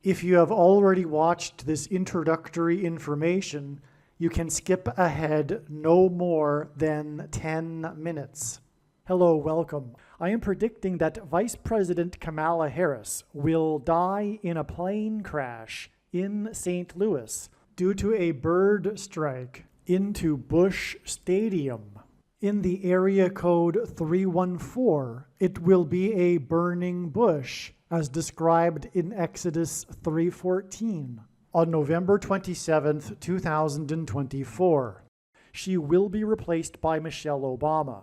If you have already watched this introductory information, you can skip ahead no more than 10 minutes. Hello, welcome. I am predicting that Vice President Kamala Harris will die in a plane crash in St. Louis due to a bird strike into Busch Stadium. In the area code 314, it will be a burning bush, as described in Exodus 3:14, on November 27, 2024. She will be replaced by Michelle Obama,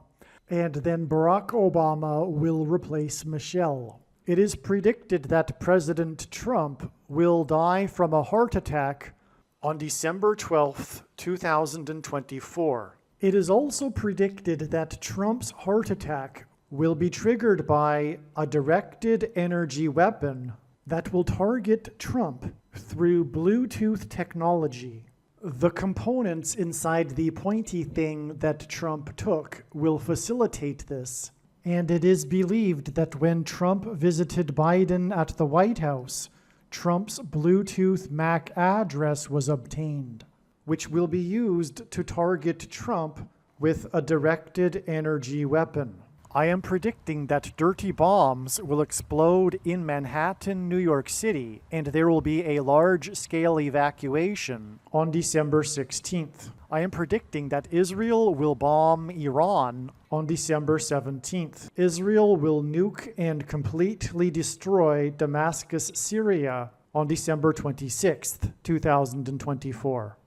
and then Barack Obama will replace Michelle. It is predicted that President Trump will die from a heart attack on December 12, 2024. It is also predicted that Trump's heart attack will be triggered by a directed energy weapon that will target Trump through Bluetooth technology. The components inside the pointy thing that Trump took will facilitate this, and it is believed that when Trump visited Biden at the White House, Trump's Bluetooth MAC address was obtained, which will be used to target Trump with a directed energy weapon. I am predicting that dirty bombs will explode in Manhattan, New York City, and there will be a large-scale evacuation on December 16th. I am predicting that Israel will bomb Iran on December 17th. Israel will nuke and completely destroy Damascus, Syria on December 26th, 2024.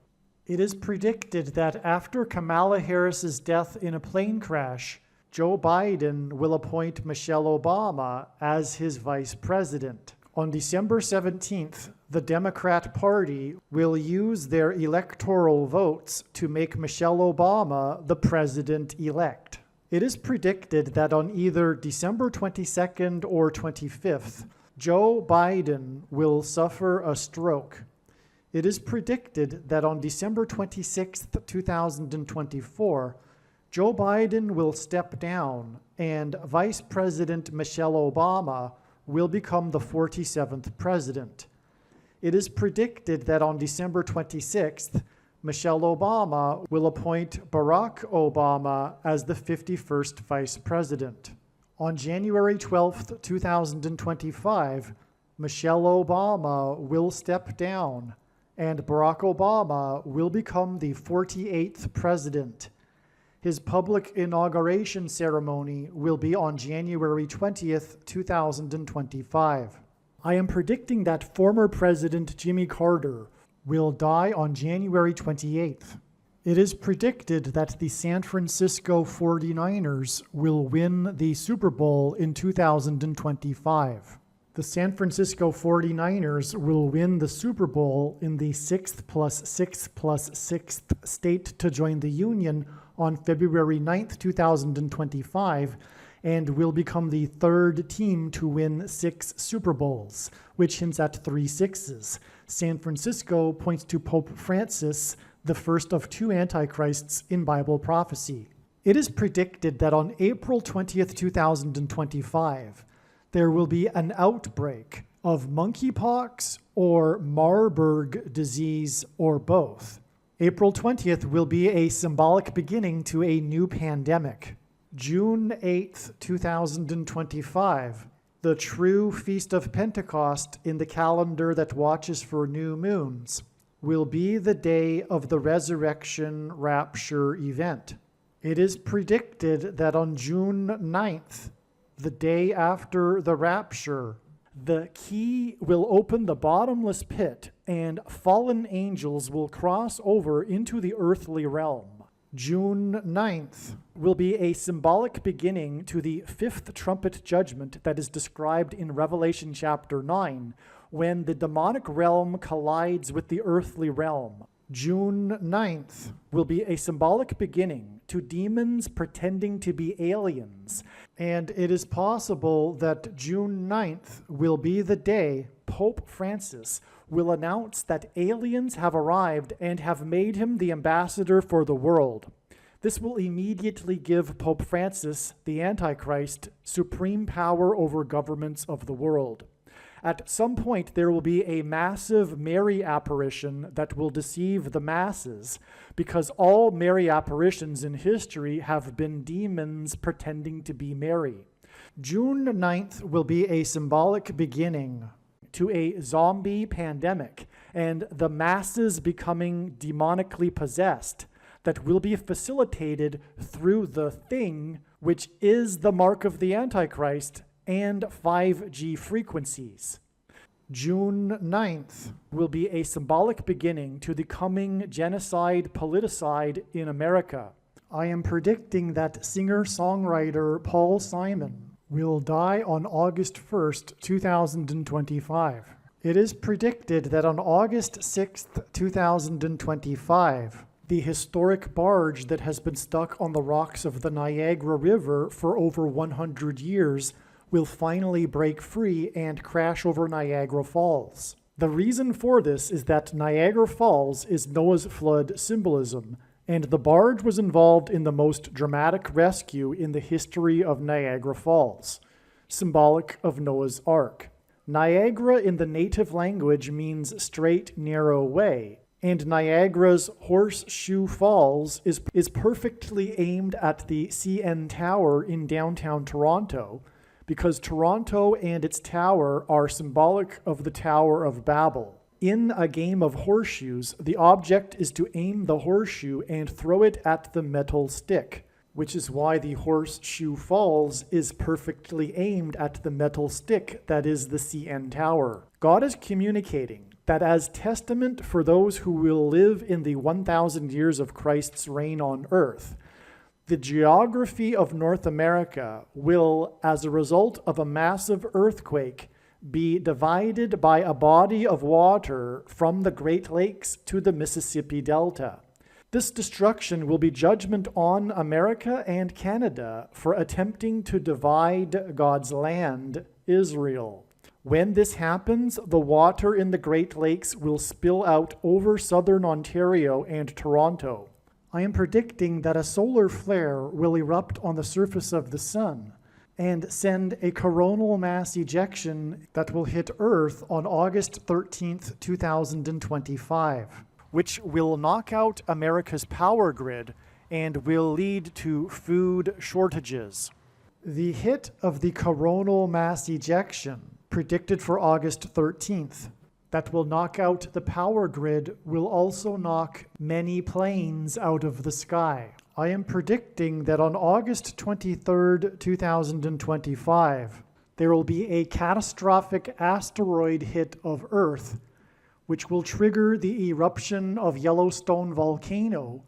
It is predicted that after Kamala Harris's death in a plane crash, Joe Biden will appoint Michelle Obama as his vice president. On December 17th, the Democrat Party will use their electoral votes to make Michelle Obama the president-elect. It is predicted that on either December 22nd or 25th, Joe Biden will suffer a stroke. It is predicted that on December 26th, 2024, Joe Biden will step down and Vice President Michelle Obama will become the 47th president. It is predicted that on December 26th, Michelle Obama will appoint Barack Obama as the 51st vice president. On January 12th, 2025, Michelle Obama will step down and Barack Obama will become the 48th president. His public inauguration ceremony will be on January 20th, 2025. I am predicting that former President Jimmy Carter will die on January 28th. It is predicted that the San Francisco 49ers will win the Super Bowl in 2025. The San Francisco 49ers will win the Super Bowl in the 6th plus 6th plus 6th state to join the Union on February 9th, 2025, and will become the third team to win 6 Super Bowls, which hints at 3 sixes. San Francisco points to Pope Francis, the first of 2 antichrists in Bible prophecy. It is predicted that on April 20th, 2025, there will be an outbreak of monkeypox or Marburg disease or both. April 20th will be a symbolic beginning to a new pandemic. June 8th, 2025, the true Feast of Pentecost in the calendar that watches for new moons, will be the day of the resurrection rapture event. It is predicted that on June 9th, the day after the rapture, the key will open the bottomless pit and fallen angels will cross over into the earthly realm. June 9th will be a symbolic beginning to the 5th trumpet judgment that is described in Revelation chapter 9, when the demonic realm collides with the earthly realm. June 9th will be a symbolic beginning to demons pretending to be aliens, and it is possible that June 9th will be the day Pope Francis will announce that aliens have arrived and have made him the ambassador for the world. This will immediately give Pope Francis, the Antichrist, supreme power over governments of the world. At some point, there will be a massive Mary apparition that will deceive the masses, because all Mary apparitions in history have been demons pretending to be Mary. June 9th will be a symbolic beginning to a zombie pandemic and the masses becoming demonically possessed that will be facilitated through the thing, which is the mark of the Antichrist and 5G frequencies. June 9th will be a symbolic beginning to the coming genocide politicide in America. I am predicting that singer-songwriter Paul Simon will die on August 1st, 2025. It is predicted that on August 6th, 2025, the historic barge that has been stuck on the rocks of the Niagara River for over 100 years will finally break free and crash over Niagara Falls. The reason for this is that Niagara Falls is Noah's flood symbolism, and the barge was involved in the most dramatic rescue in the history of Niagara Falls, symbolic of Noah's Ark. Niagara in the native language means straight, narrow way, and Niagara's Horseshoe Falls is perfectly aimed at the CN Tower in downtown Toronto, because Toronto and its tower are symbolic of the Tower of Babel. In a game of horseshoes, the object is to aim the horseshoe and throw it at the metal stick, which is why the Horseshoe Falls is perfectly aimed at the metal stick that is the CN Tower. God is communicating that as testament for those who will live in the 1,000 years of Christ's reign on earth, the geography of North America will, as a result of a massive earthquake, be divided by a body of water from the Great Lakes to the Mississippi Delta. This destruction will be judgment on America and Canada for attempting to divide God's land, Israel. When this happens, the water in the Great Lakes will spill out over southern Ontario and Toronto. I am predicting that a solar flare will erupt on the surface of the sun and send a coronal mass ejection that will hit Earth on August 13th, 2025, which will knock out America's power grid and will lead to food shortages. The hit of the coronal mass ejection, predicted for August 13th, that will knock out the power grid will also knock many planes out of the sky. I am predicting that on August 23rd, 2025, there will be a catastrophic asteroid hit of Earth, which will trigger the eruption of Yellowstone volcano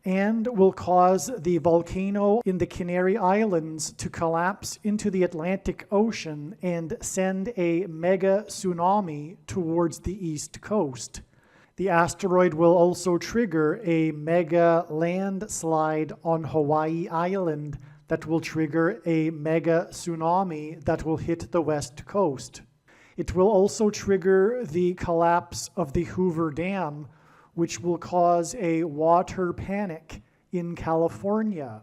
and will cause the volcano in the Canary Islands to collapse into the Atlantic Ocean and send a mega tsunami towards the east coast. The asteroid will also trigger a mega landslide on Hawaii Island that will trigger a mega tsunami that will hit the west coast. It will also trigger the collapse of the Hoover Dam, which will cause a water panic in California,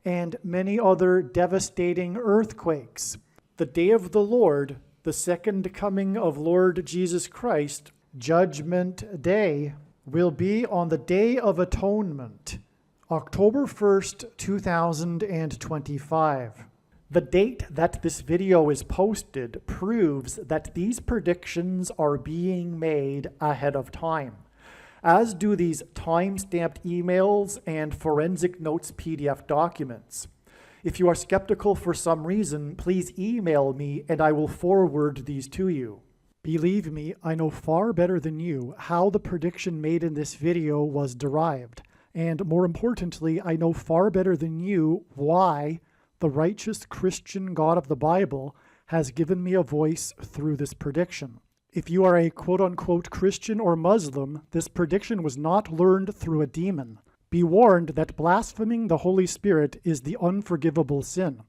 and many other devastating earthquakes. The day of the Lord, the second coming of Lord Jesus Christ, Judgment Day, will be on the Day of Atonement, October 1st, 2025. The date that this video is posted proves that these predictions are being made ahead of time, as do these time-stamped emails and forensic notes PDF documents. If you are skeptical for some reason, please email me and I will forward these to you. Believe me, I know far better than you how the prediction made in this video was derived, and more importantly, I know far better than you why the righteous Christian God of the Bible has given me a voice through this prediction. If you are a quote-unquote Christian or Muslim, this prediction was not learned through a demon. Be warned that blaspheming the Holy Spirit is the unforgivable sin.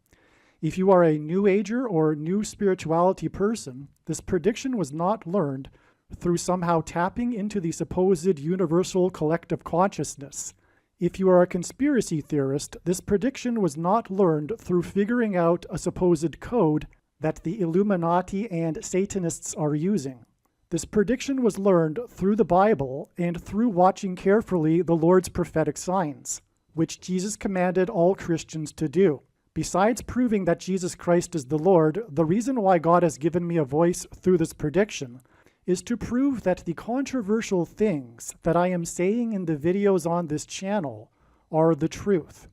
If you are a New Ager or New Spirituality person, this prediction was not learned through somehow tapping into the supposed universal collective consciousness. If you are a conspiracy theorist, this prediction was not learned through figuring out a supposed code that the Illuminati and Satanists are using. This prediction was learned through the Bible and through watching carefully the Lord's prophetic signs, which Jesus commanded all Christians to do. Besides proving that Jesus Christ is the Lord, the reason why God has given me a voice through this prediction is to prove that the controversial things that I am saying in the videos on this channel are the truth.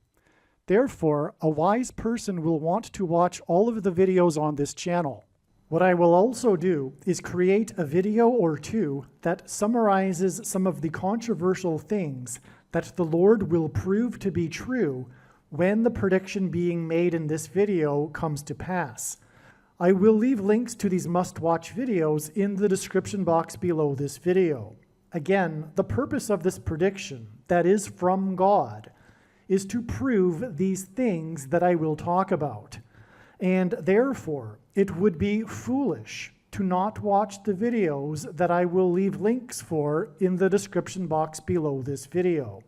Therefore, a wise person will want to watch all of the videos on this channel. What I will also do is create a video or two that summarizes some of the controversial things that the Lord will prove to be true when the prediction being made in this video comes to pass. I will leave links to these must-watch videos in the description box below this video. Again, the purpose of this prediction, that is from God, is to prove these things that I will talk about. And therefore, it would be foolish to not watch the videos that I will leave links for in the description box below this video.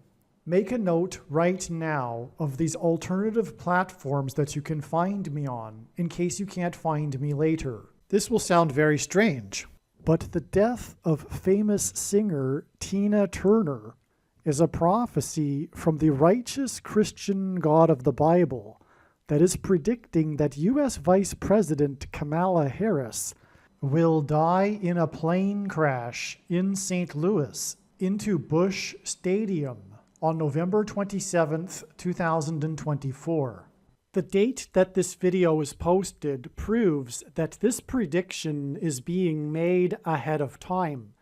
Make a note right now of these alternative platforms that you can find me on, in case you can't find me later. This will sound very strange, but the death of famous singer Tina Turner is a prophecy from the righteous Christian God of the Bible that is predicting that U.S. Vice President Kamala Harris will die in a plane crash in St. Louis into Busch Stadium on November 27th, 2024. The date that this video is posted proves that this prediction is being made ahead of time,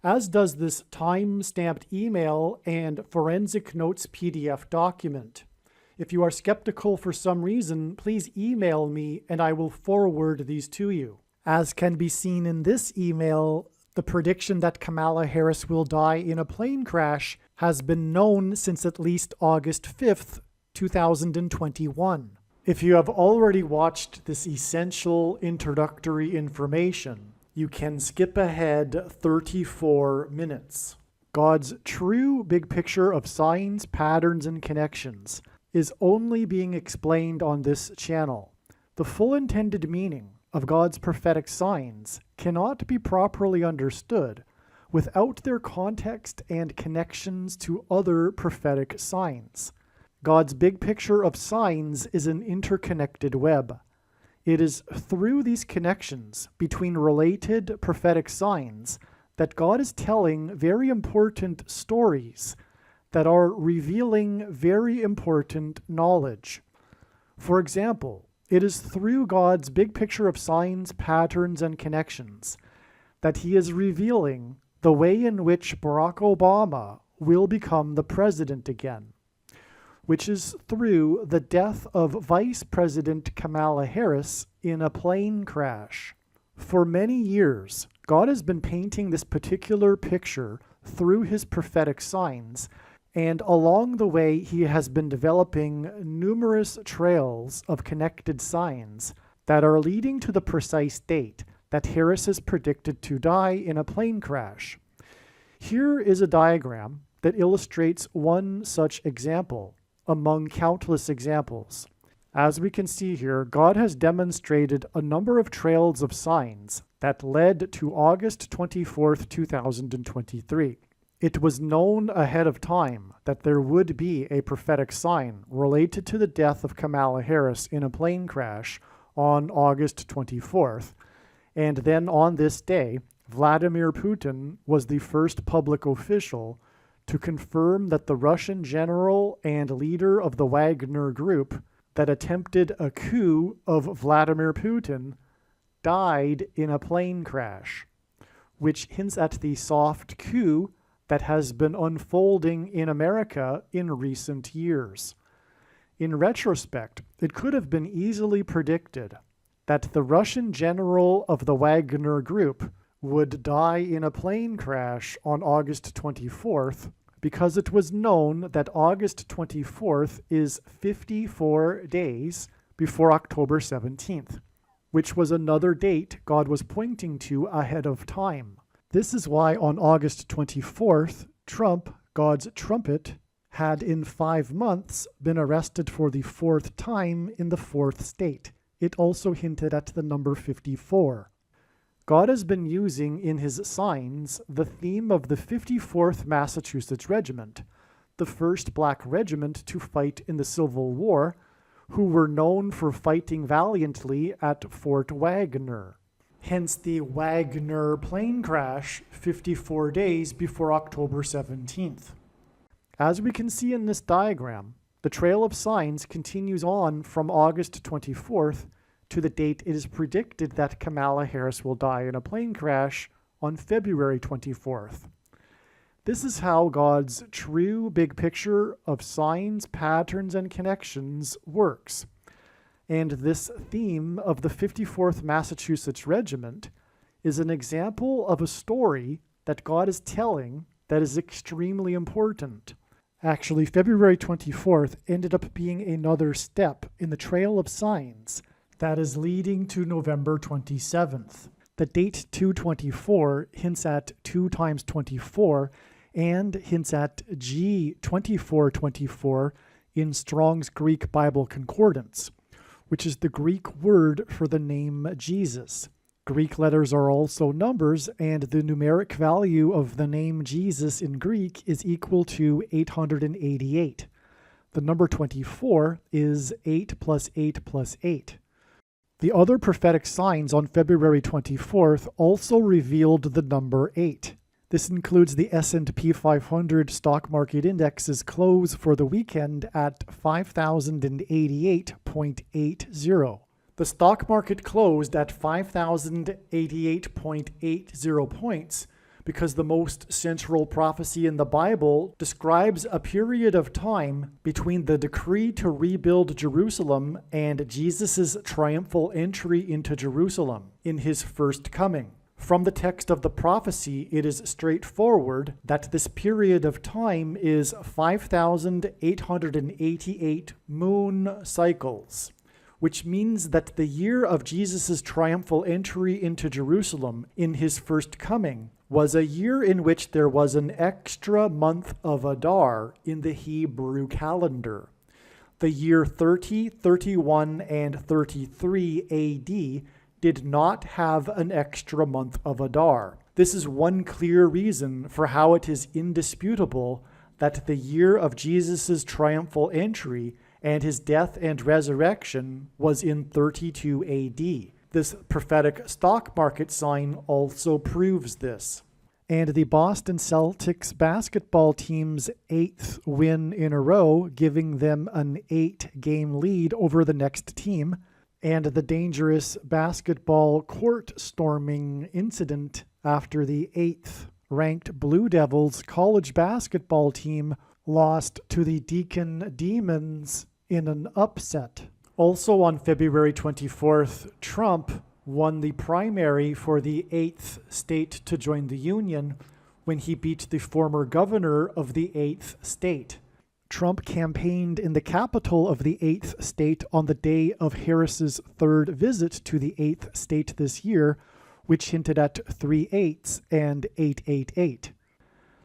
as does this time-stamped email and forensic notes PDF document. If you are skeptical for some reason, please email me and I will forward these to you. As can be seen in this email, the prediction that Kamala Harris will die in a plane crash has been known since at least August 5th, 2021. If you have already watched this essential introductory information, you can skip ahead 34 minutes. God's true big picture of signs, patterns, and connections is only being explained on this channel. The full intended meaning of God's prophetic signs cannot be properly understood without their context and connections to other prophetic signs. God's big picture of signs is an interconnected web. It is through these connections between related prophetic signs that God is telling very important stories that are revealing very important knowledge. For example, it is through God's big picture of signs, patterns, and connections that he is revealing the way in which Barack Obama will become the president again, which is through the death of Vice President Kamala Harris in a plane crash. For many years, God has been painting this particular picture through his prophetic signs, and along the way he has been developing numerous trails of connected signs that are leading to the precise date that Harris is predicted to die in a plane crash. Here is a diagram that illustrates one such example among countless examples. As we can see here, God has demonstrated a number of trails of signs that led to August 24th, 2023. It was known ahead of time that there would be a prophetic sign related to the death of Kamala Harris in a plane crash on August 24th. And then on this day, Vladimir Putin was the first public official to confirm that the Russian general and leader of the Wagner Group that attempted a coup of Vladimir Putin died in a plane crash, which hints at the soft coup that has been unfolding in America in recent years. In retrospect, it could have been easily predicted that the Russian general of the Wagner Group would die in a plane crash on August 24th because it was known that August 24th is 54 days before October 17th, which was another date God was pointing to ahead of time. This is why on August 24th, Trump, God's trumpet, had in 5 months been arrested for the 4th time in the 4th state, it also hinted at the number 54. God has been using in his signs the theme of the 54th Massachusetts Regiment, the first black regiment to fight in the Civil War, who were known for fighting valiantly at Fort Wagner. Hence the Wagner plane crash 54 days before October 17th. As we can see in this diagram, the trail of signs continues on from August 24th to the date it is predicted that Kamala Harris will die in a plane crash on February 24th. This is how God's true big picture of signs, patterns, and connections works. And this theme of the 54th Massachusetts Regiment is an example of a story that God is telling that is extremely important. Actually, February 24th ended up being another step in the trail of signs that is leading to November 27th. The date 224 hints at 2 times 24 and hints at G2424 in Strong's Greek Bible Concordance, which is the Greek word for the name Jesus. Greek letters are also numbers, and the numeric value of the name Jesus in Greek is equal to 888. The number 24 is 8 plus 8 plus 8. The other prophetic signs on February 24th also revealed the number 8. This includes the S&P 500 stock market index's close for the weekend at 5,088.80. The stock market closed at 5,088.80 points because the most central prophecy in the Bible describes a period of time between the decree to rebuild Jerusalem and Jesus' triumphal entry into Jerusalem in his first coming. From the text of the prophecy, it is straightforward that this period of time is 5,888 moon cycles, which means that the year of Jesus' triumphal entry into Jerusalem in his first coming was a year in which there was an extra month of Adar in the Hebrew calendar. The year 30, 31, and 33 AD did not have an extra month of Adar. This is one clear reason for how it is indisputable that the year of Jesus' triumphal entry and his death and resurrection was in 32 AD. This prophetic stock market sign also proves this. And the Boston Celtics basketball team's 8th win in a row, giving them an 8-game lead over the next team, and the dangerous basketball court storming incident after the 8th ranked Blue Devils college basketball team lost to the Deacon Demons in an upset. Also on February 24th, Trump won the primary for the 8th state to join the Union when he beat the former governor of the 8th state. Trump campaigned in the capital of the 8th state on the day of Harris's third visit to the 8th state this year, which hinted at 3 8s and 888.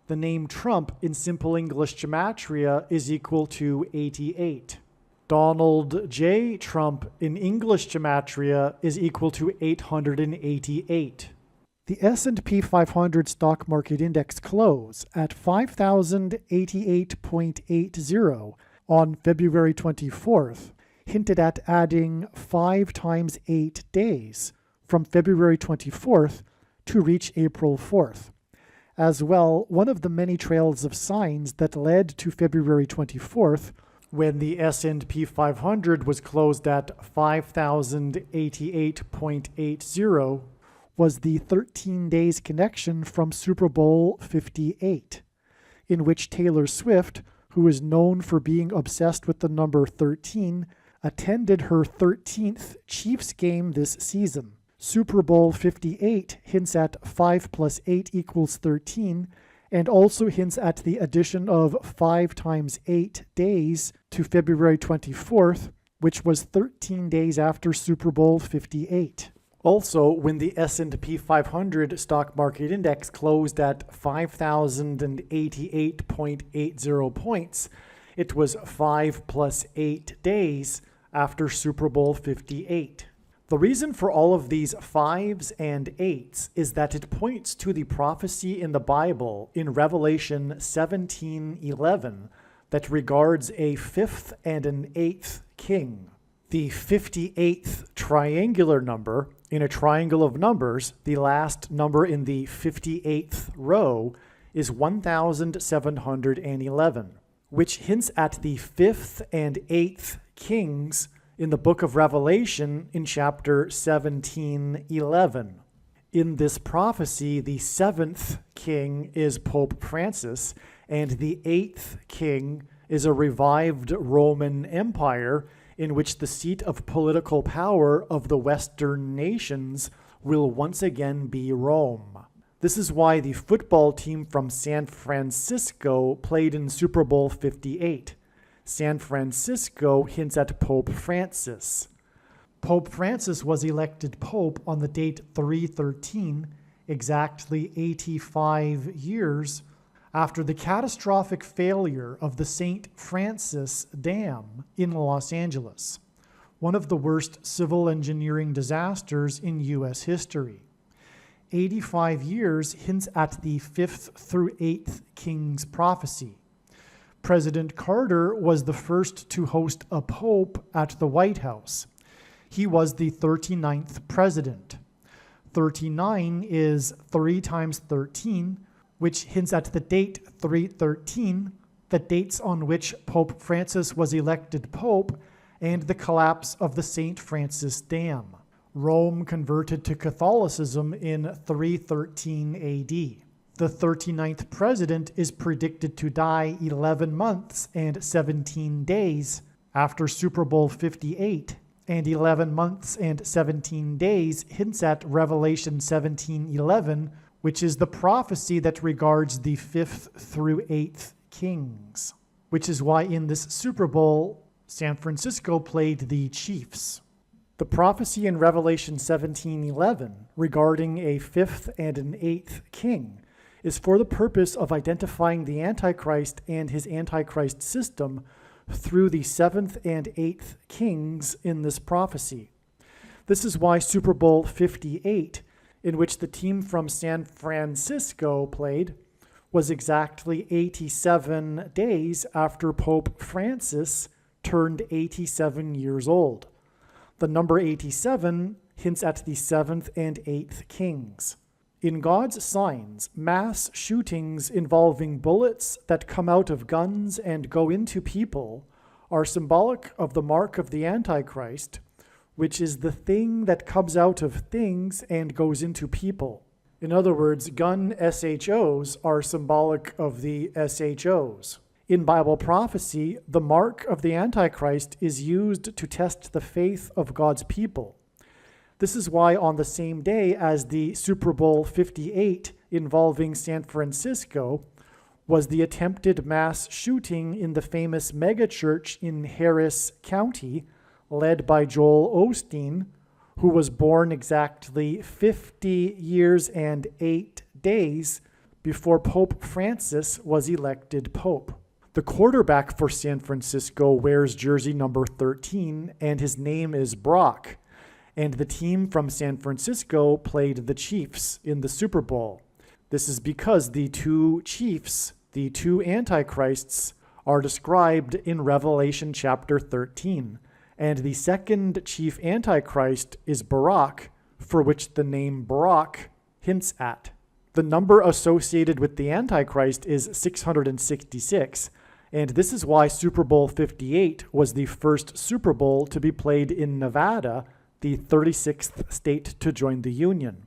The name Trump in Simple English Gematria is equal to 88. Donald J. Trump in English Gematria is equal to 888. The S&P 500 stock market index close at 5,088.80 on February 24th hinted at adding 5 times 8 days from February 24th to reach April 4th. As well, one of the many trails of signs that led to February 24th, when the S&P 500 was closed at 5,088.80, was the 13 days connection from Super Bowl 58, in which Taylor Swift, who is known for being obsessed with the number 13, attended her 13th Chiefs game this season. Super Bowl 58 hints at 5 plus 8 equals 13, and also hints at the addition of 5 times 8 days to February 24th, which was 13 days after Super Bowl 58. Also, when the S&P 500 stock market index closed at 5,088.80 points, it was 5 plus 8 days after Super Bowl 58. The reason for all of these 5s and 8s is that it points to the prophecy in the Bible in Revelation 17:11 that regards a 5th and an 8th king. The 58th triangular number in a triangle of numbers, the last number in the 58th row, is 1711, which hints at the 5th and 8th kings in the book of Revelation in chapter 17:11. In this prophecy, the 7th king is Pope Francis, and the 8th king is a revived Roman Empire in which the seat of political power of the Western nations will once again be Rome. This is why the football team from San Francisco played in Super Bowl 58. San Francisco hints at Pope Francis. Pope Francis was elected Pope on the date 313, exactly 85 years after the catastrophic failure of the St. Francis Dam in Los Angeles, one of the worst civil engineering disasters in U.S. history. 85 years hints at the 5th through 8th king's prophecy. President Carter was the first to host a pope at the White House. He was the 39th president. 39 is 3 times 13, which hints at the date 313, the dates on which Pope Francis was elected pope, and the collapse of the St. Francis Dam. Rome converted to Catholicism in 313 AD. The 39th president is predicted to die 11 months and 17 days after Super Bowl 58, and 11 months and 17 days hints at Revelation 17:11, which is the prophecy that regards the 5th through 8th kings, which is why in this Super Bowl, San Francisco played the Chiefs. The prophecy in Revelation 17:11 regarding a 5th and an 8th king is for the purpose of identifying the Antichrist and his Antichrist system through the 7th and 8th kings in this prophecy. This is why Super Bowl 58, in which the team from San Francisco played, was exactly 87 days after Pope Francis turned 87 years old. The number 87 hints at the 7th and 8th kings. In God's signs, mass shootings involving bullets that come out of guns and go into people are symbolic of the mark of the Antichrist, which is the thing that comes out of things and goes into people. In other words, gun SHOs are symbolic of the SHOs. In Bible prophecy, the mark of the Antichrist is used to test the faith of God's people. This is why on the same day as the Super Bowl 58 involving San Francisco was the attempted mass shooting in the famous megachurch in Harris County, led by Joel Osteen, who was born exactly 50 years and 8 days before Pope Francis was elected Pope. The quarterback for San Francisco wears jersey number 13, and his name is Brock. And the team from San Francisco played the Chiefs in the Super Bowl. This is because the two chiefs, the two antichrists, are described in Revelation chapter 13. And the second chief antichrist is Barak, for which the name Barak hints at. The number associated with the Antichrist is 666, and this is why Super Bowl 58 was the first Super Bowl to be played in Nevada, the 36th state to join the Union.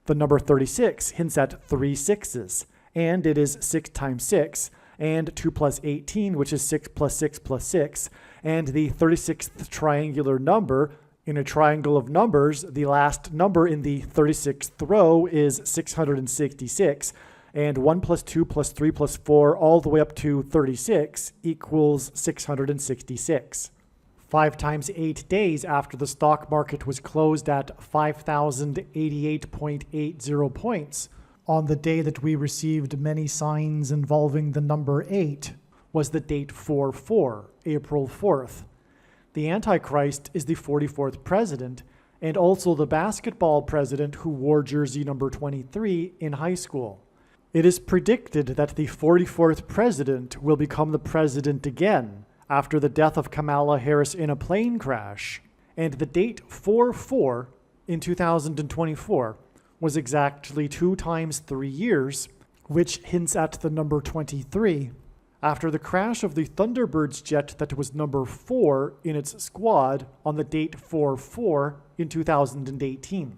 The number 36 hints at 3 sixes, and it is 6 times 6, and 2 plus 18, which is 6 plus 6 plus 6, and the 36th triangular number. In a triangle of numbers, the last number in the 36th row is 666, and 1 plus 2 plus 3 plus 4 all the way up to 36 equals 666. 5 times 8 days after the stock market was closed at 5,088.80 points, on the day that we received many signs involving the number 8, was the date 4/4, April 4th. The Antichrist is the 44th president and also the basketball president who wore jersey number 23 in high school. It is predicted that the 44th president will become the president again after the death of Kamala Harris in a plane crash, and the date 4/4 in 2024 was exactly 2 times 3 years, which hints at the number 23, after the crash of the Thunderbirds jet that was number 4 in its squad on the date 4/4 in 2018.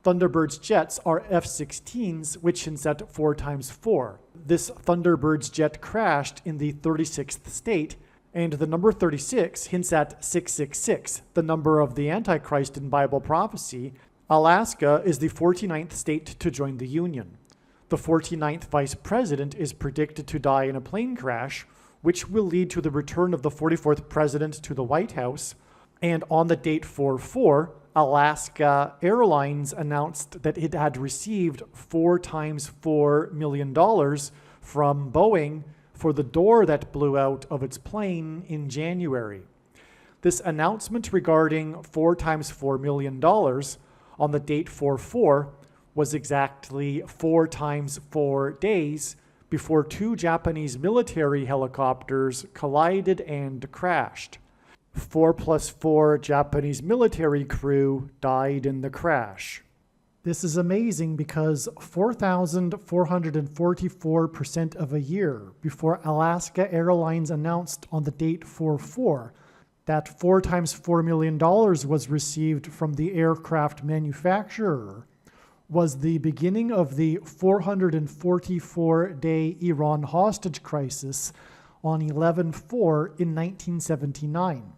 Thunderbirds jets are F-16s, which hints at 4 times 4. This Thunderbirds jet crashed in the 36th state, and the number 36 hints at 666, the number of the Antichrist in Bible prophecy. Alaska is the 49th state to join the Union. The 49th vice president is predicted to die in a plane crash, which will lead to the return of the 44th president to the White House. And on the date 4/4, Alaska Airlines announced that it had received $4 times $4 million from Boeing for the door that blew out of its plane in January. This announcement regarding $4 times $4 million on the date 4/4 was exactly 4 times 4 days before 2 Japanese military helicopters collided and crashed. 4 plus 4 Japanese military crew died in the crash. This is amazing because 4,444% of a year before Alaska Airlines announced on the date 4/4 that $4 times $4 million was received from the aircraft manufacturer was the beginning of the 444-day Iran hostage crisis on 11/4 in 1979.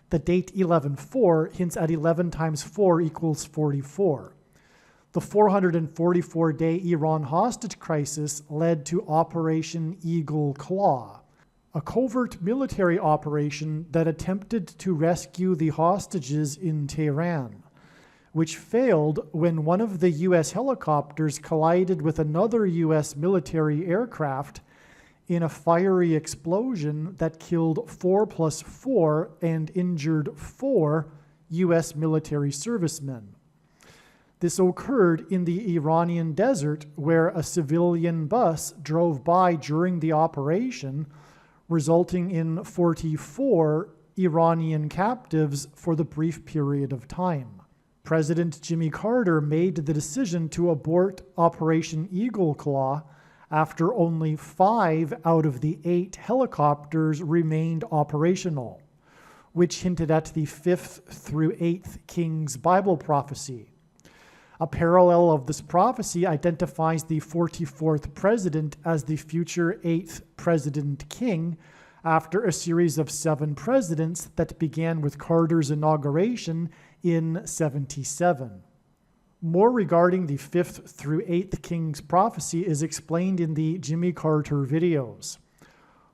The date 11/4 hints at 11 times 4 equals 44. The 444-day Iran hostage crisis led to Operation Eagle Claw, a covert military operation that attempted to rescue the hostages in Tehran, which failed when one of the U.S. helicopters collided with another U.S. military aircraft in a fiery explosion that killed 4 plus 4 and injured 4 U.S. military servicemen. This occurred in the Iranian desert, where a civilian bus drove by during the operation, resulting in 44 Iranian captives for the brief period of time. President Jimmy Carter made the decision to abort Operation Eagle Claw after only 5 out of the 8 helicopters remained operational, which hinted at the 5th through 8th Kings Bible prophecy. A parallel of this prophecy identifies the 44th president as the future 8th president king after a series of 7 presidents that began with Carter's inauguration in 77. More regarding the 5th through 8th Kings prophecy is explained in the Jimmy Carter videos.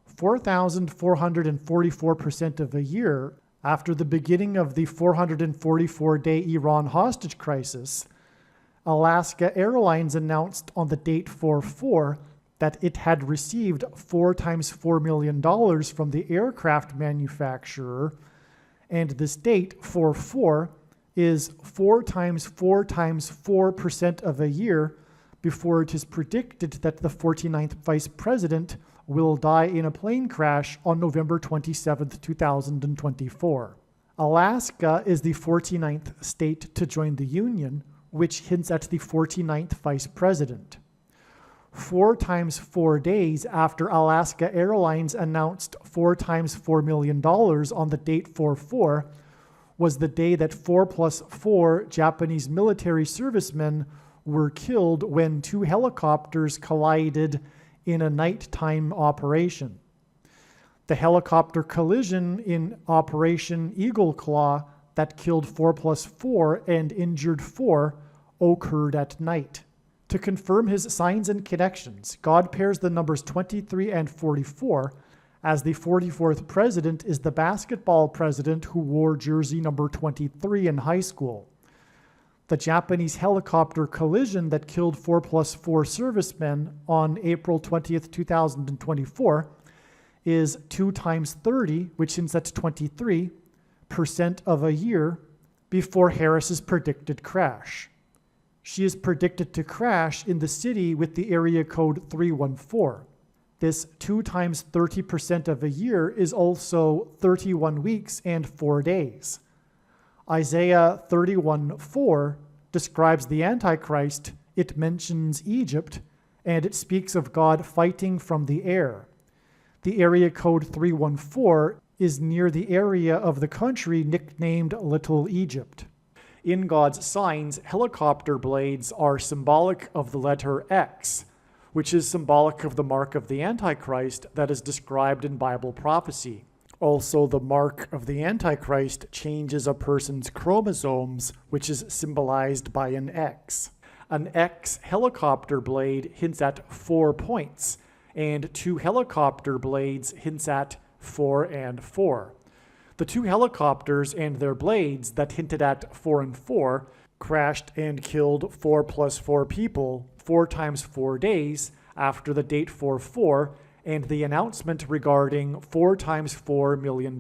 4,444% of a year after the beginning of the 444-day Iran hostage crisis, Alaska Airlines announced on the date 4/4 that it had received $4 times $4 million from the aircraft manufacturer, and this date 4/4 is 4 times 4 times 4% of a year before it is predicted that the 49th vice president will die in a plane crash on November 27, 2024. Alaska is the 49th state to join the Union, which hints at the 49th vice president. 4 times 4 days after Alaska Airlines announced $4 times $4 million on the date 4/4 was the day that 4 plus 4 Japanese military servicemen were killed when 2 helicopters collided in a nighttime operation. The helicopter collision in Operation Eagle Claw that killed 4 plus 4 and injured 4 occurred at night. To confirm his signs and connections, God pairs the numbers 23 and 44, as the 44th president is the basketball president who wore jersey number 23 in high school. The Japanese helicopter collision that killed 4 plus 4 servicemen on April 20th, 2024 is 2 times 30, which hints at 23, 30% of a year before Harris's predicted crash. She is predicted to crash in the city with the area code 314. This 2 times 30% of a year is also 31 weeks and 4 days. Isaiah 31:4 describes the Antichrist. It mentions Egypt, and it speaks of God fighting from the air. The area code 314 is near the area of the country nicknamed Little Egypt. In God's signs, helicopter blades are symbolic of the letter X, which is symbolic of the mark of the Antichrist that is described in Bible prophecy. Also, the mark of the Antichrist changes a person's chromosomes, which is symbolized by an X. An X helicopter blade hints at 4 points, and 2 helicopter blades hints at 4 and 4. The 2 helicopters and their blades that hinted at 4 and 4 crashed and killed 4 plus 4 people 4 times 4 days after the date 4/4 and the announcement regarding 4 times $4 million.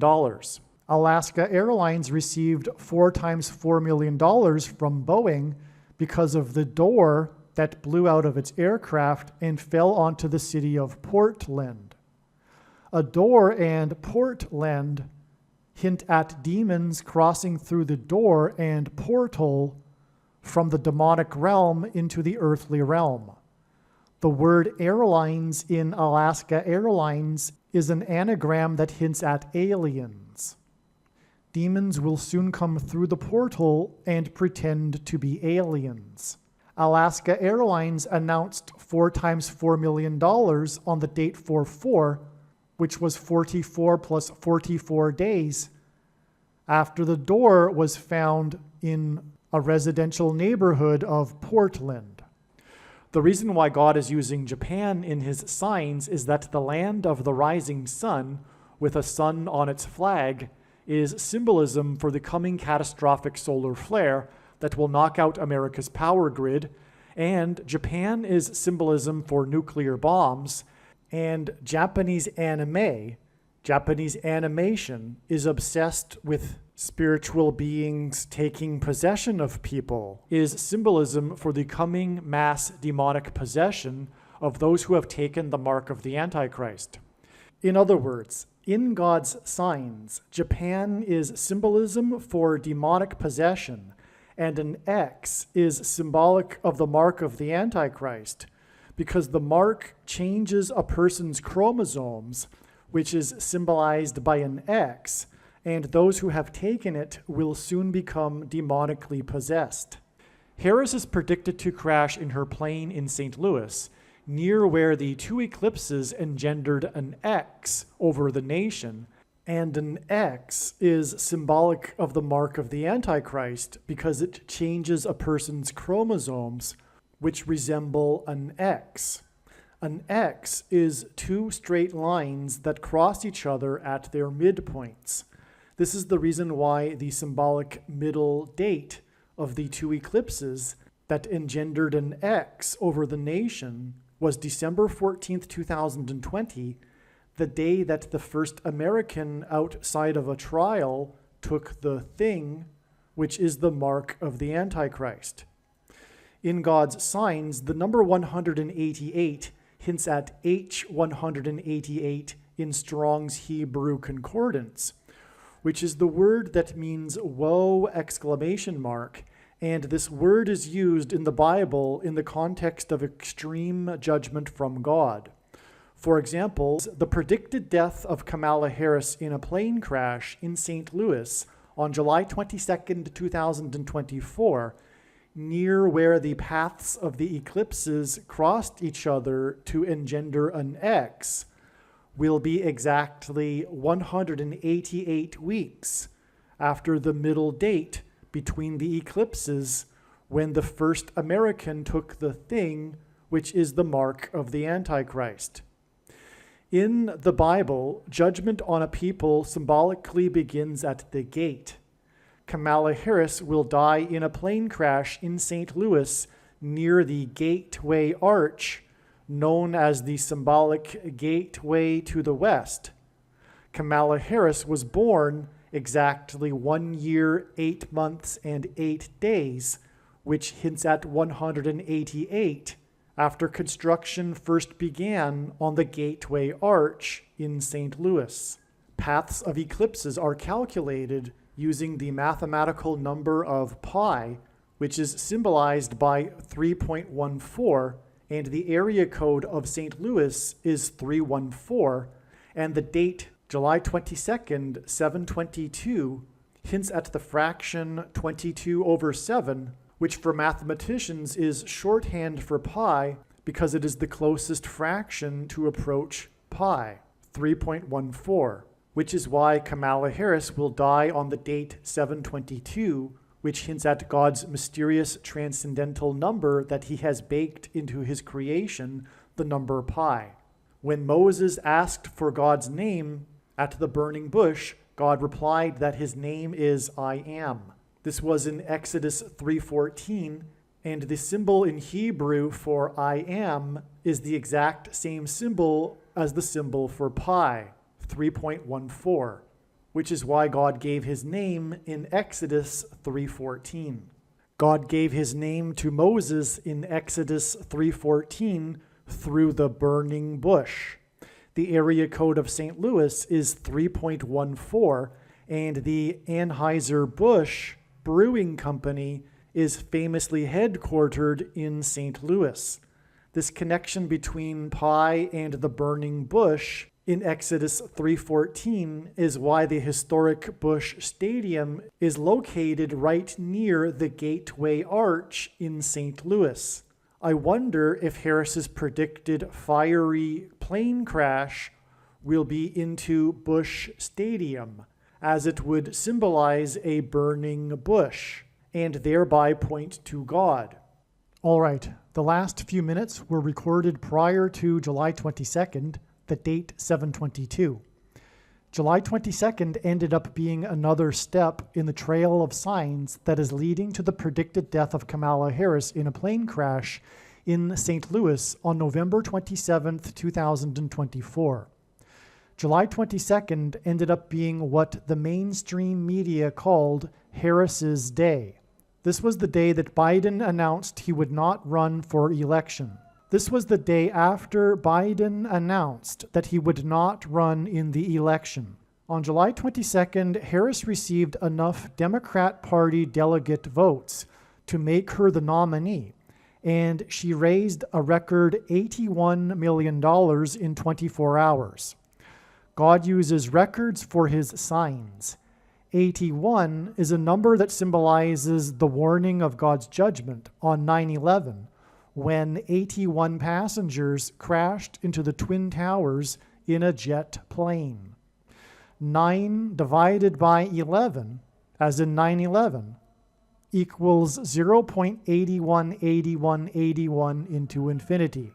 Alaska Airlines received 4 times $4 million from Boeing because of the door that blew out of its aircraft and fell onto the city of Portland. A door and Portland hint at demons crossing through the door and portal from the demonic realm into the earthly realm. The word airlines in Alaska Airlines is an anagram that hints at aliens. Demons will soon come through the portal and pretend to be aliens. Alaska Airlines announced 4 times $4 million on the date 4/4, which was 44 plus 44 days, after the door was found in a residential neighborhood of Portland. The reason why God is using Japan in his signs is that the land of the rising sun, with a sun on its flag, is symbolism for the coming catastrophic solar flare that will knock out America's power grid, and Japan is symbolism for nuclear bombs, and Japanese animation is obsessed with spiritual beings taking possession of people, is symbolism for the coming mass demonic possession of those who have taken the mark of the Antichrist. In other words, in God's signs, Japan is symbolism for demonic possession, and an X is symbolic of the mark of the Antichrist, because the mark changes a person's chromosomes, which is symbolized by an X, and those who have taken it will soon become demonically possessed. Harris is predicted to crash in her plane in St. Louis, near where the 2 eclipses engendered an X over the nation, and an X is symbolic of the mark of the Antichrist because it changes a person's chromosomes, which resemble an X. An X is 2 straight lines that cross each other at their midpoints. This is the reason why the symbolic middle date of the 2 eclipses that engendered an X over the nation was December 14th, 2020, the day that the first American outside of a trial took the thing, which is the mark of the Antichrist. In God's signs, the number 188 hints at H188 in Strong's Hebrew Concordance, which is the word that means woe ! And this word is used in the Bible in the context of extreme judgment from God. For example, the predicted death of Kamala Harris in a plane crash in St. Louis on July 22nd, 2024, near where the paths of the eclipses crossed each other to engender an X, will be exactly 188 weeks after the middle date between the eclipses when the first American took the thing, which is the mark of the Antichrist. In the Bible, judgment on a people symbolically begins at the gate. Kamala Harris will die in a plane crash in St. Louis near the Gateway Arch, known as the symbolic gateway to the west. Kamala Harris was born exactly 1 year, 8 months, and 8 days, which hints at 188 after construction first began on the Gateway Arch in St. Louis. Paths of eclipses are calculated using the mathematical number of pi, which is symbolized by 3.14, and the area code of St. Louis is 314, and the date July 22nd, 722, hints at the fraction 22 over 7, which for mathematicians is shorthand for pi because it is the closest fraction to approach pi, 3.14, which is why Kamala Harris will die on the date 722, which hints at God's mysterious transcendental number that he has baked into his creation, the number pi. When Moses asked for God's name at the burning bush, God replied that his name is I am. This was in Exodus 3:14, and the symbol in Hebrew for I am is the exact same symbol as the symbol for pi, 3.14, which is why God gave his name in Exodus 3:14. God gave his name to Moses in Exodus 3:14 through the burning bush. The area code of St. Louis is 3.14, and the Anheuser-Busch Brewing Company is famously headquartered in St. Louis. This connection between pi and the burning bush in Exodus 3:14 is why the historic Busch Stadium is located right near the Gateway Arch in St. Louis. I wonder if Harris's predicted fiery plane crash will be into Busch Stadium, as it would symbolize a burning bush and thereby point to God. All right, the last few minutes were recorded prior to July 22nd, the date 722. July 22nd ended up being another step in the trail of signs that is leading to the predicted death of Kamala Harris in a plane crash in St. Louis on November 27th, 2024. July 22nd ended up being what the mainstream media called Harris's Day. This was the day that Biden announced he would not run for election. This was the day after Biden announced that he would not run in the election. On July 22nd, Harris received enough Democrat Party delegate votes to make her the nominee, and she raised a record $81 million in 24 hours. God uses records for his signs. 81 is a number that symbolizes the warning of God's judgment on 9/11, when 81 passengers crashed into the Twin Towers in a jet plane. 9 divided by 11, as in 9/11, equals 0.818181 into infinity.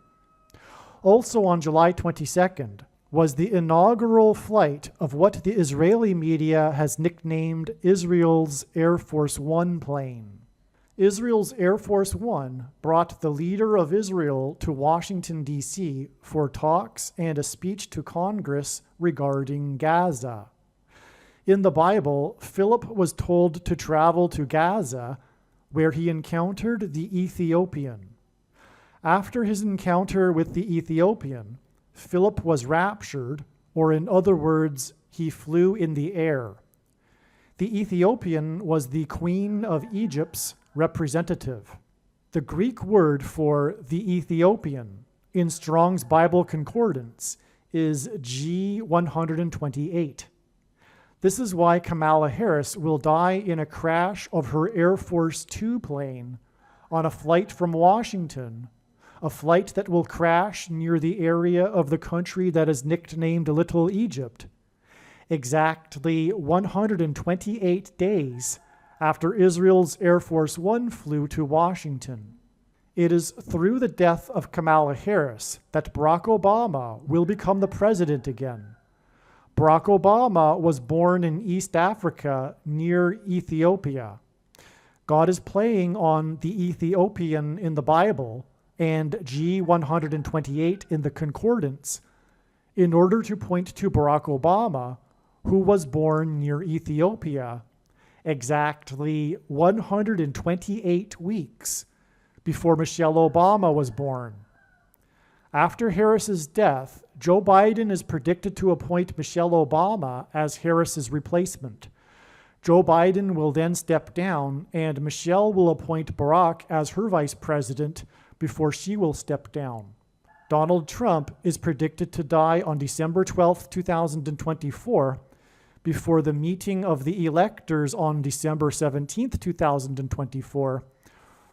Also on July 22nd was the inaugural flight of what the Israeli media has nicknamed Israel's Air Force One plane. Israel's Air Force One brought the leader of Israel to Washington, D.C. for talks and a speech to Congress regarding Gaza. In the Bible, Philip was told to travel to Gaza, where he encountered the Ethiopian. After his encounter with the Ethiopian, Philip was raptured, or in other words, he flew in the air. The Ethiopian was the Queen of Egypt's representative. The Greek word for the Ethiopian in Strong's Bible Concordance is G128. This is why Kamala Harris will die in a crash of her Air Force Two plane on a flight from Washington, a flight that will crash near the area of the country that is nicknamed Little Egypt, exactly 128 days after Israel's Air Force One flew to Washington. It is through the death of Kamala Harris that Barack Obama will become the president again. Barack Obama was born in East Africa near Ethiopia. God is playing on the Ethiopian in the Bible and G128 in the Concordance in order to point to Barack Obama, who was born near Ethiopia, exactly 128 weeks before Michelle Obama was born. After Harris's death, Joe Biden is predicted to appoint Michelle Obama as Harris's replacement. Joe Biden will then step down, and Michelle will appoint Barack as her vice president before she will step down. Donald Trump is predicted to die on December 12, 2024, before the meeting of the electors on December 17, 2024,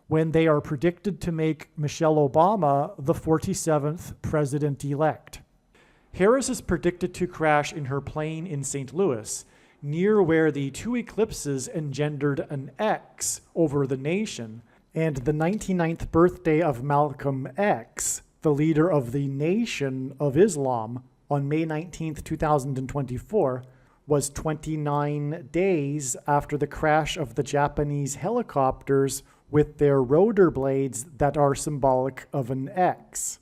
when they are predicted to make Michelle Obama the 47th president-elect. Harris is predicted to crash in her plane in St. Louis, near where the two eclipses engendered an X over the nation, and the 99th birthday of Malcolm X, the leader of the Nation of Islam, on May 19, 2024, was 29 days after the crash of the Japanese helicopters with their rotor blades that are symbolic of an X.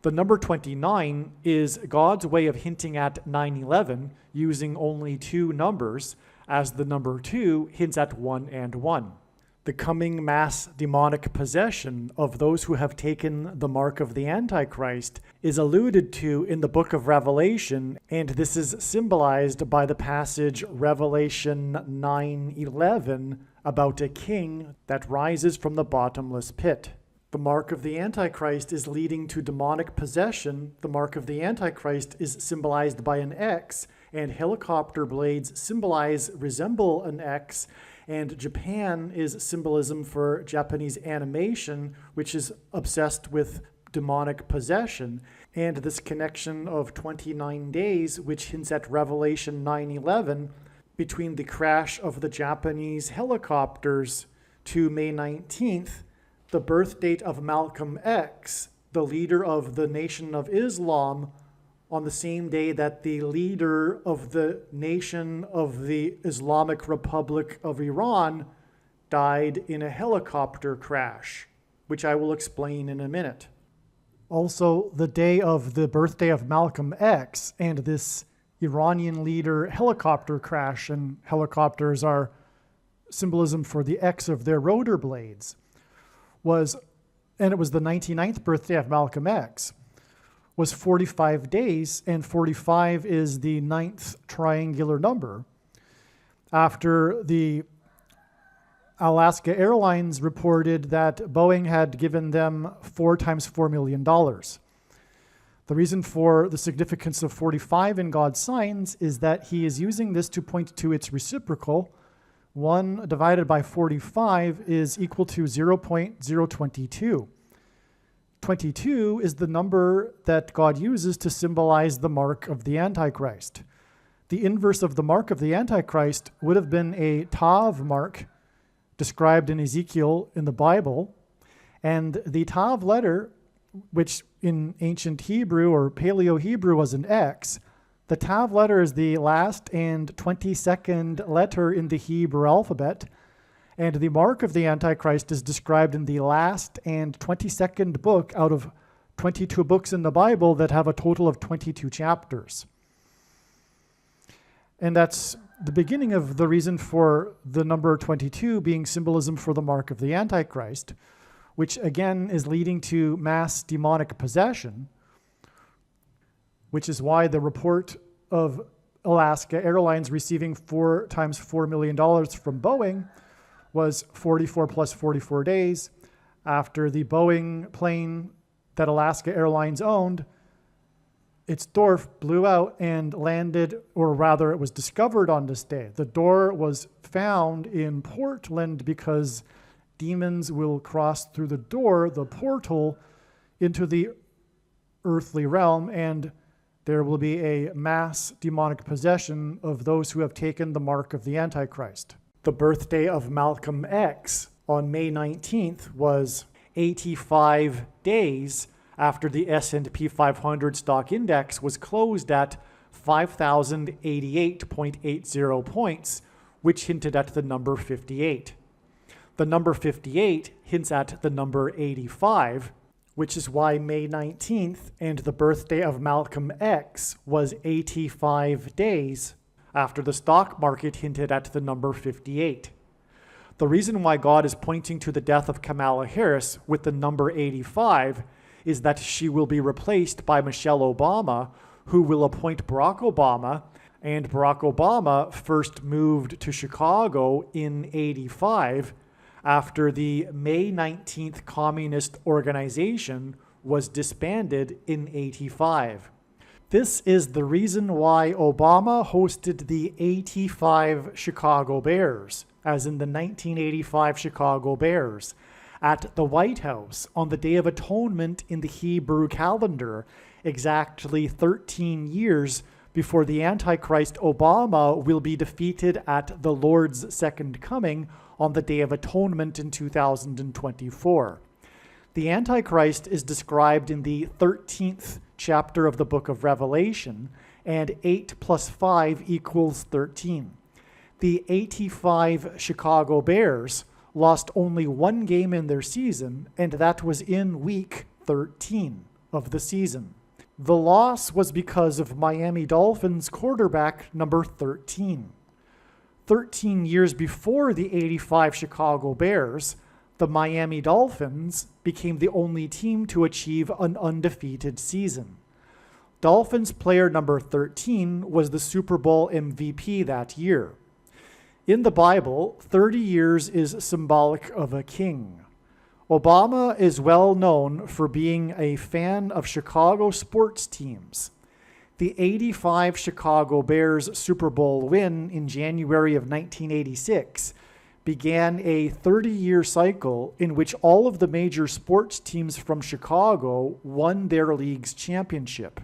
The number 29 is God's way of hinting at 9/11 using only two numbers, as the number 2 hints at 1 and 1. The coming mass demonic possession of those who have taken the mark of the Antichrist is alluded to in the book of Revelation, and this is symbolized by the passage Revelation 9:11 about a king that rises from the bottomless pit. The mark of the Antichrist is leading to demonic possession. The mark of the Antichrist is symbolized by an X, and helicopter blades resemble an X, and Japan is symbolism for Japanese animation, which is obsessed with demonic possession. And this connection of 29 days, which hints at Revelation 9:11, between the crash of the Japanese helicopters to May 19th, the birth date of Malcolm X, the leader of the Nation of Islam, on the same day that the leader of the Nation of the Islamic Republic of Iran died in a helicopter crash, which I will explain in a minute. Also, the day of the birthday of Malcolm X and this Iranian leader helicopter crash, and helicopters are symbolism for the X of their rotor blades, it was the 99th birthday of Malcolm X, was 45 days, and 45 is the 9th triangular number. After the Alaska Airlines reported that Boeing had given them 4 times $4 million. The reason for the significance of 45 in God's signs is that he is using this to point to its reciprocal. 1 divided by 45 is equal to 0.022. 22 is the number that God uses to symbolize the mark of the Antichrist. The inverse of the mark of the Antichrist would have been a Tav mark described in Ezekiel in the Bible. And the Tav letter, which in ancient Hebrew or Paleo-Hebrew was an X, the Tav letter is the last and 22nd letter in the Hebrew alphabet, and the mark of the Antichrist is described in the last and 22nd book out of 22 books in the Bible that have a total of 22 chapters. And that's the beginning of the reason for the number 22 being symbolism for the mark of the Antichrist, which again is leading to mass demonic possession, which is why the report of Alaska Airlines receiving 4 times $4 million from Boeing was 44 plus 44 days after the Boeing plane that Alaska Airlines owned, its door blew out and landed, or rather it was discovered on this day. The door was found in Portland because demons will cross through the door, the portal, into the earthly realm, and there will be a mass demonic possession of those who have taken the mark of the Antichrist. The birthday of Malcolm X on May 19th was 85 days after the S&P 500 stock index was closed at 5,088.80 points, which hinted at the number 58. The number 58 hints at the number 85, which is why May 19th and the birthday of Malcolm X was 85 days after the stock market hinted at the number 58. The reason why God is pointing to the death of Kamala Harris with the number 85 is that she will be replaced by Michelle Obama, who will appoint Barack Obama, and Barack Obama first moved to Chicago in 85 after the May 19th Communist Organization was disbanded in 85. This is the reason why Obama hosted the 85 Chicago Bears, as in the 1985 Chicago Bears, at the White House on the Day of Atonement in the Hebrew calendar, exactly 13 years before the Antichrist Obama will be defeated at the Lord's second coming on the Day of Atonement in 2024. The Antichrist is described in the 13th chapter of the book of Revelation, and 8 plus 5 equals 13. The 85 Chicago Bears lost only one game in their season, and that was in week 13 of the season. The loss was because of Miami Dolphins quarterback number 13. 13 years before the 85 Chicago Bears, the Miami Dolphins became the only team to achieve an undefeated season. Dolphins player number 13 was the Super Bowl MVP that year. In the Bible, 30 years is symbolic of a king. Obama is well known for being a fan of Chicago sports teams. The 85 Chicago Bears Super Bowl win in January of 1986 began a 30-year cycle in which all of the major sports teams from Chicago won their league's championship.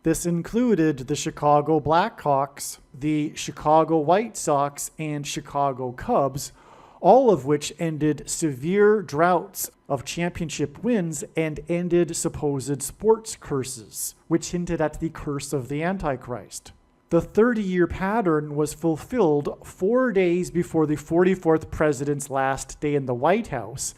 This included the Chicago Blackhawks, the Chicago White Sox, and Chicago Cubs, all of which ended severe droughts of championship wins and ended supposed sports curses, which hinted at the curse of the Antichrist. The 30-year pattern was fulfilled 4 days before the 44th president's last day in the White House,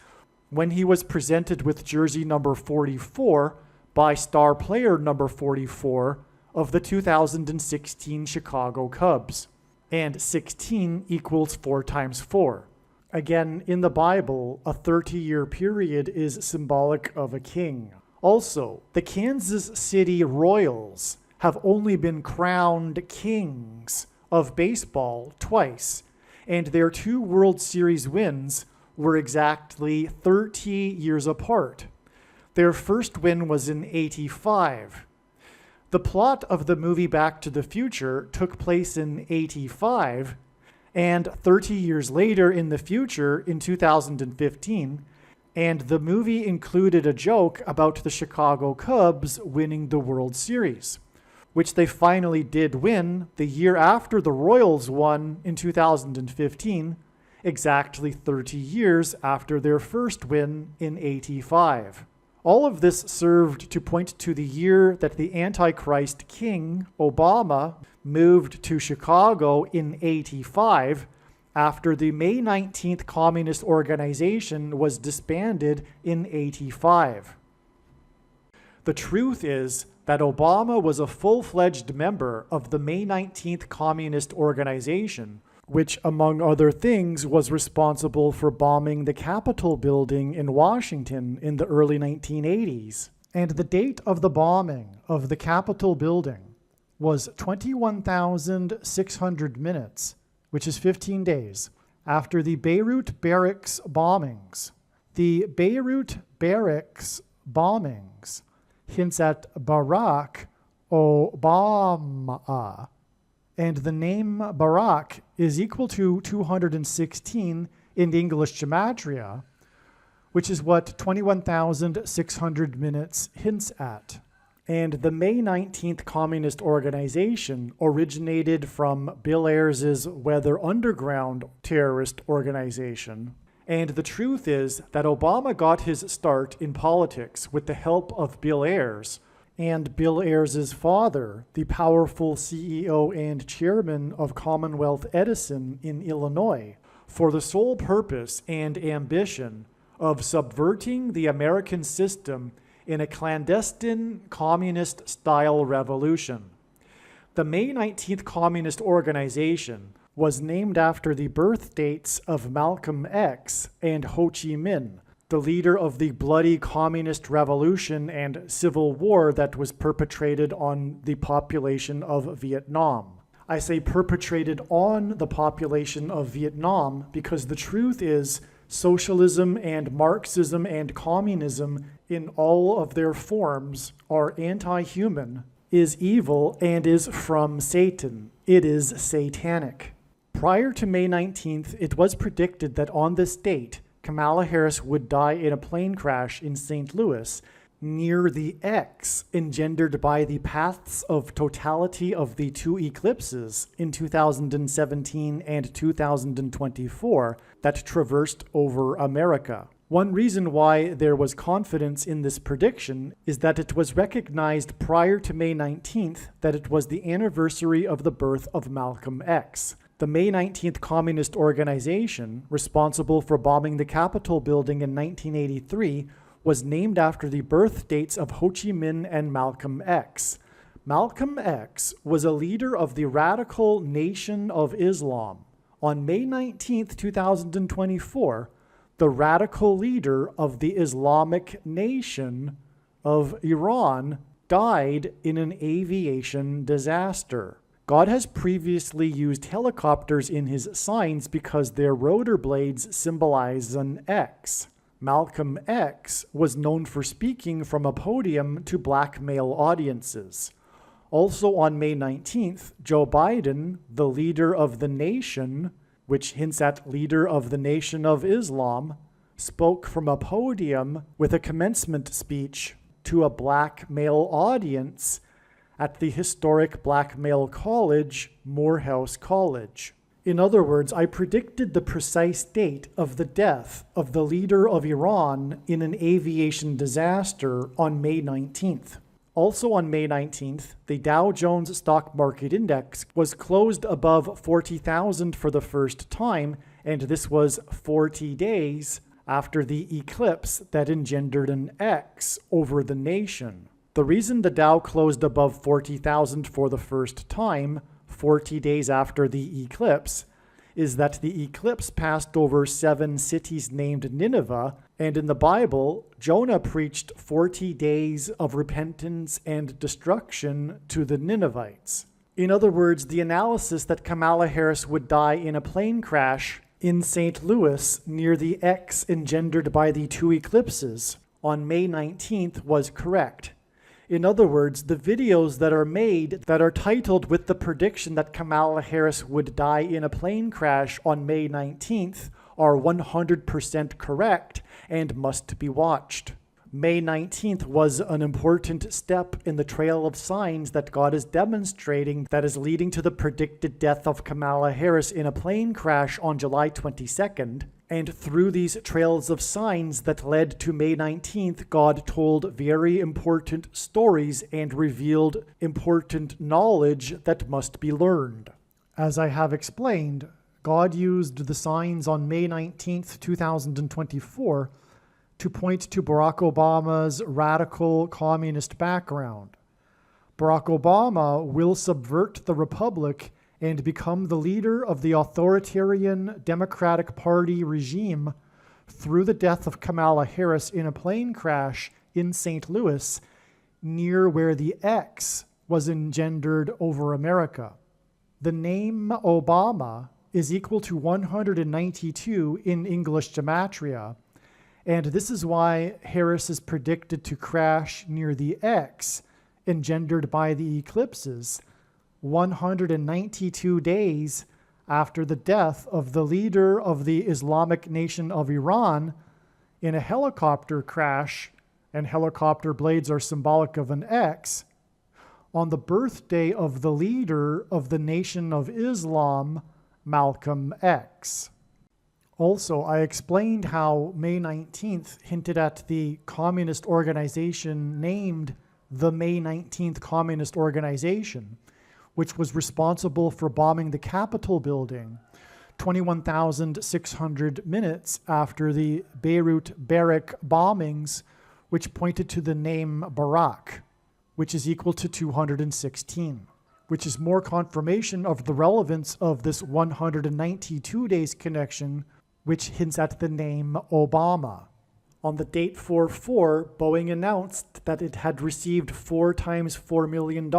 when he was presented with jersey number 44 by star player number 44 of the 2016 Chicago Cubs. And 16 equals 4 times 4. Again, in the Bible, a 30-year period is symbolic of a king. Also, the Kansas City Royals have only been crowned kings of baseball twice, and their 2 World Series wins were exactly 30 years apart. Their first win was in 85. The plot of the movie Back to the Future took place in 85, and 30 years later in the future, in 2015, and the movie included a joke about the Chicago Cubs winning the World Series, which they finally did win the year after the Royals won in 2015, exactly 30 years after their first win in 85. All of this served to point to the year that the Antichrist king, Obama, moved to Chicago in 85 after the May 19th Communist Organization was disbanded in 85. The truth is that Obama was a full-fledged member of the May 19th Communist Organization, which, among other things, was responsible for bombing the Capitol building in Washington in the early 1980s. And the date of the bombing of the Capitol building was 21,600 minutes, which is 15 days, after the Beirut barracks bombings. The Beirut barracks bombings hints at Barack Obama, and the name Barack is equal to 216 in English gematria, which is what 21,600 minutes hints at. And the May 19th Communist Organization originated from Bill Ayers' Weather Underground terrorist organization. And the truth is that Obama got his start in politics with the help of Bill Ayers, and Bill Ayers' father, the powerful CEO and chairman of Commonwealth Edison in Illinois, for the sole purpose and ambition of subverting the American system in a clandestine communist-style revolution. The May 19th Communist Organization was named after the birth dates of Malcolm X and Ho Chi Minh, the leader of the bloody communist revolution and civil war that was perpetrated on the population of Vietnam. I say perpetrated on the population of Vietnam because the truth is socialism and Marxism and communism in all of their forms are anti-human, is evil, and is from Satan. It is satanic. Prior to May 19th, it was predicted that on this date, Kamala Harris would die in a plane crash in St. Louis near the X engendered by the paths of totality of the two eclipses in 2017 and 2024 that traversed over America. One reason why there was confidence in this prediction is that it was recognized prior to May 19th that it was the anniversary of the birth of Malcolm X. The May 19th Communist Organization, responsible for bombing the Capitol building in 1983, was named after the birth dates of Ho Chi Minh and Malcolm X. Malcolm X was a leader of the radical Nation of Islam. On May 19th, 2024, the radical leader of the Islamic Nation of Iran died in an aviation disaster. God has previously used helicopters in his signs because their rotor blades symbolize an X. Malcolm X was known for speaking from a podium to black male audiences. Also on May 19th, Joe Biden, the leader of the nation, which hints at leader of the Nation of Islam, spoke from a podium with a commencement speech to a black male audience at the historic black male college, Morehouse College. In other words, I predicted the precise date of the death of the leader of Iran in an aviation disaster on May 19th. Also on May 19th, the Dow Jones Stock Market Index was closed above 40,000 for the first time, and this was 40 days after the eclipse that engendered an X over the nation. The reason the Dow closed above 40,000 for the first time, 40 days after the eclipse, is that the eclipse passed over 7 cities named Nineveh, and in the Bible, Jonah preached 40 days of repentance and destruction to the Ninevites. In other words, the analysis that Kamala Harris would die in a plane crash in St. Louis near the X engendered by the two eclipses on May 19th was correct. In other words, the videos that are made that are titled with the prediction that Kamala Harris would die in a plane crash on May 19th are 100% correct and must be watched. May 19th was an important step in the trail of signs that God is demonstrating that is leading to the predicted death of Kamala Harris in a plane crash on July 22nd. And through these trails of signs that led to May 19th, God told very important stories and revealed important knowledge that must be learned. As I have explained, God used the signs on May 19th, 2024 to point to Barack Obama's radical communist background. Barack Obama will subvert the republic and become the leader of the authoritarian Democratic Party regime through the death of Kamala Harris in a plane crash in St. Louis, near where the X was engendered over America. The name Obama is equal to 192 in English gematria, and this is why Harris is predicted to crash near the X engendered by the eclipses, 192 days after the death of the leader of the Islamic Nation of Iran in a helicopter crash, and helicopter blades are symbolic of an X, on the birthday of the leader of the Nation of Islam, Malcolm X. Also, I explained how May 19th hinted at the communist organization named the May 19th Communist Organization, which was responsible for bombing the Capitol building 21,600 minutes after the Beirut barrack bombings, which pointed to the name Barak, which is equal to 216. which is more confirmation of the relevance of this 192 days connection, which hints at the name Obama. On the date 4/4, Boeing announced that it had received 4 times $4 million,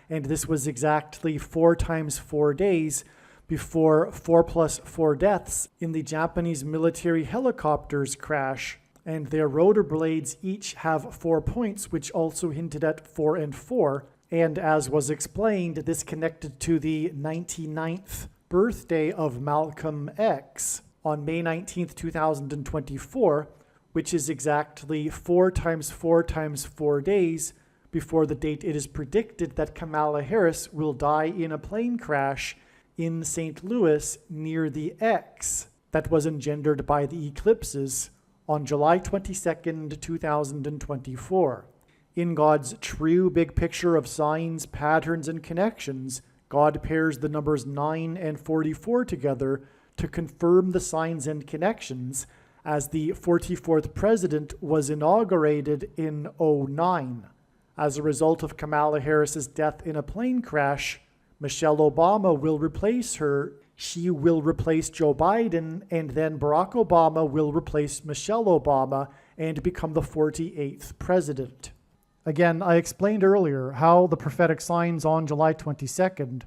and this was exactly 4 times 4 days before 4 plus 4 deaths in the Japanese military helicopters crash, and their rotor blades each have 4 points, which also hinted at 4 and 4, and as was explained, this connected to the 99th birthday of Malcolm X on May 19th, 2024, which is exactly 4 times 4 times 4 days before the date it is predicted that Kamala Harris will die in a plane crash in St. Louis near the X that was engendered by the eclipses on July 22nd, 2024. In God's true big picture of signs, patterns, and connections, God pairs the numbers 9 and 44 together to confirm the signs and connections, as the 44th president was inaugurated in 2009. As a result of Kamala Harris's death in a plane crash, Michelle Obama will replace her. She will replace Joe Biden, and then Barack Obama will replace Michelle Obama and become the 48th president. Again, I explained earlier how the prophetic signs on July 22nd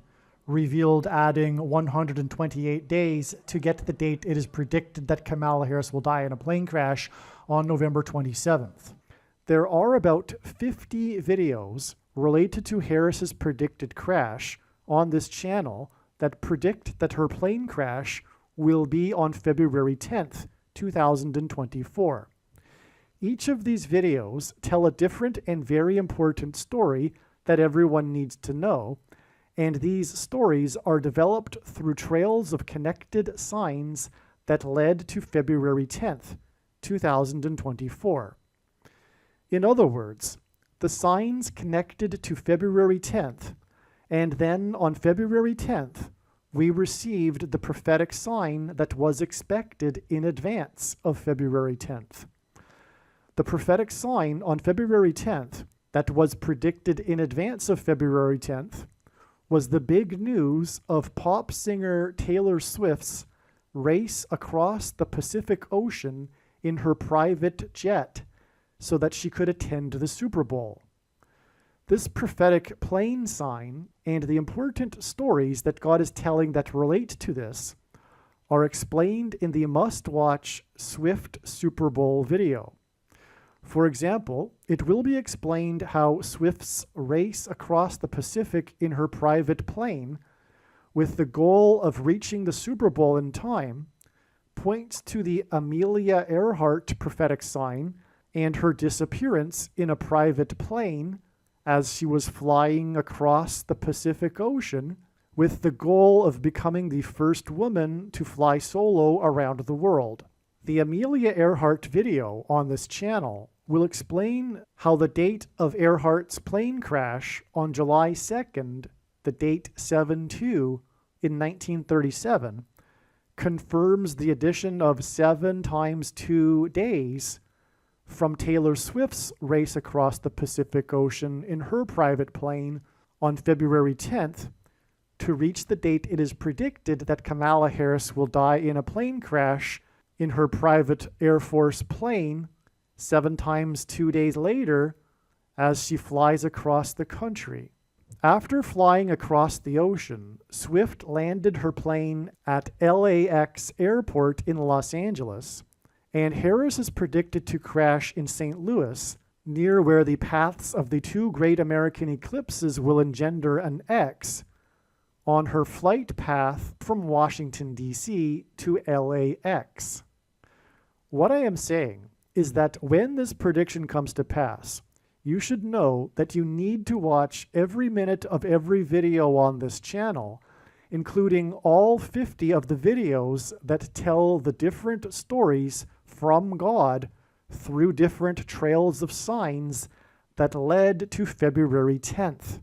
revealed adding 128 days to get the date it is predicted that Kamala Harris will die in a plane crash on November 27th. There are about 50 videos related to Harris's predicted crash on this channel that predict that her plane crash will be on February 10th, 2024. Each of these videos tell a different and very important story that everyone needs to know, and these stories are developed through trails of connected signs that led to February 10th, 2024. In other words, the signs connected to February 10th, and then on February 10th, we received the prophetic sign that was expected in advance of February 10th. The prophetic sign on February 10th that was predicted in advance of February 10th was the big news of pop singer Taylor Swift's race across the Pacific Ocean in her private jet so that she could attend the Super Bowl. This prophetic plane sign and the important stories that God is telling that relate to this are explained in the must-watch Swift Super Bowl video. For example, it will be explained how Swift's race across the Pacific in her private plane, with the goal of reaching the Super Bowl in time, points to the Amelia Earhart prophetic sign and her disappearance in a private plane as she was flying across the Pacific Ocean with the goal of becoming the first woman to fly solo around the world. The Amelia Earhart video on this channel will explain how the date of Earhart's plane crash on July 2nd, the date 7/2 in 1937, confirms the addition of 7 times 2 days from Taylor Swift's race across the Pacific Ocean in her private plane on February 10th to reach the date it is predicted that Kamala Harris will die in a plane crash in her private Air Force plane 7 times 2 days later as she flies across the country. After flying across the ocean, Swift landed her plane at LAX Airport in Los Angeles, and Harris is predicted to crash in St. Louis, near where the paths of the 2 great American eclipses will engender an X, on her flight path from Washington, D.C. to LAX. What I am saying is that when this prediction comes to pass, you should know that you need to watch every minute of every video on this channel, including all 50 of the videos that tell the different stories from God through different trails of signs that led to February 10th.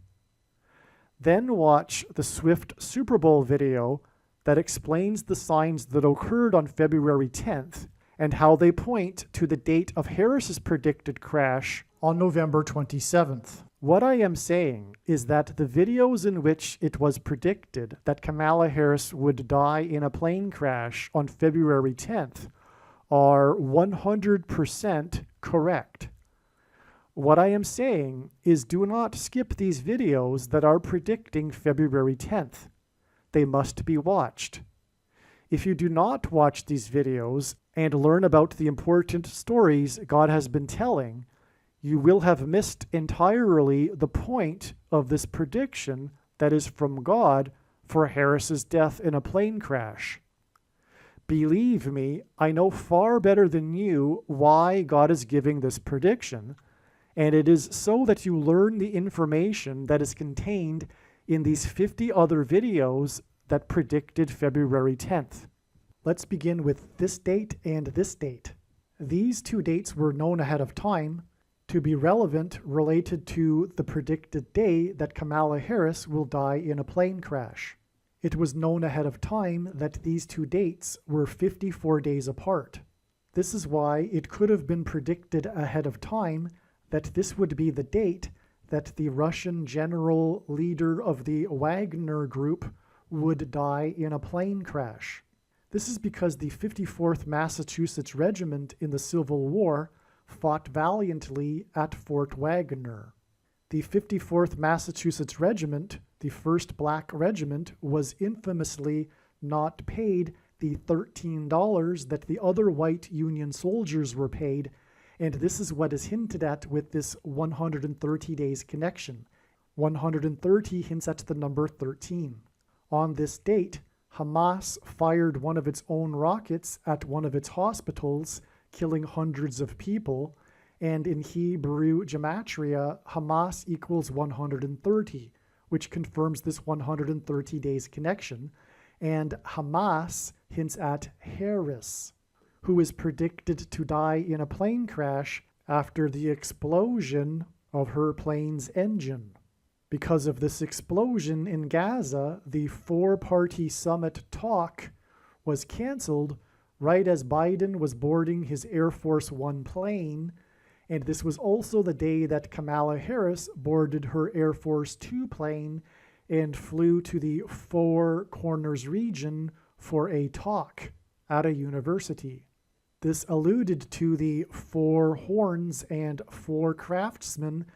Then watch the Swift Super Bowl video that explains the signs that occurred on February 10th and how they point to the date of Harris's predicted crash on November 27th. What I am saying is that the videos in which it was predicted that Kamala Harris would die in a plane crash on February 10th are 100% correct. What I am saying is do not skip these videos that are predicting February 10th. They must be watched. If you do not watch these videos and learn about the important stories God has been telling, you will have missed entirely the point of this prediction that is from God for Harris's death in a plane crash. Believe me, I know far better than you why God is giving this prediction, and it is so that you learn the information that is contained in these 50 other videos that predicted February 10th. Let's begin with this date and this date. These two dates were known ahead of time to be relevant related to the predicted day that Kamala Harris will die in a plane crash. It was known ahead of time that these two dates were 54 days apart. This is why it could have been predicted ahead of time that this would be the date that the Russian general leader of the Wagner Group would die in a plane crash. This is because the 54th Massachusetts Regiment in the Civil War fought valiantly at Fort Wagner. The 54th Massachusetts Regiment, the first black regiment, was infamously not paid the $13 that the other white Union soldiers were paid, and this is what is hinted at with this 130 days connection. 130 hints at the number 13. On this date, Hamas fired one of its own rockets at one of its hospitals, killing hundreds of people, and in Hebrew gematria, Hamas equals 130, which confirms this 130 days connection, and Hamas hints at Harris, who is predicted to die in a plane crash after the explosion of her plane's engine. Because of this explosion in Gaza, the four-party summit talk was canceled right as Biden was boarding his Air Force One plane, and this was also the day that Kamala Harris boarded her Air Force Two plane and flew to the Four Corners region for a talk at a university. This alluded to the four horns and four craftsmen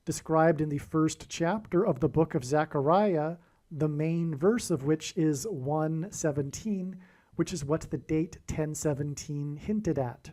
described in the first chapter of the book of Zechariah, the main verse of which is 1:17, which is what the date 1017 hinted at.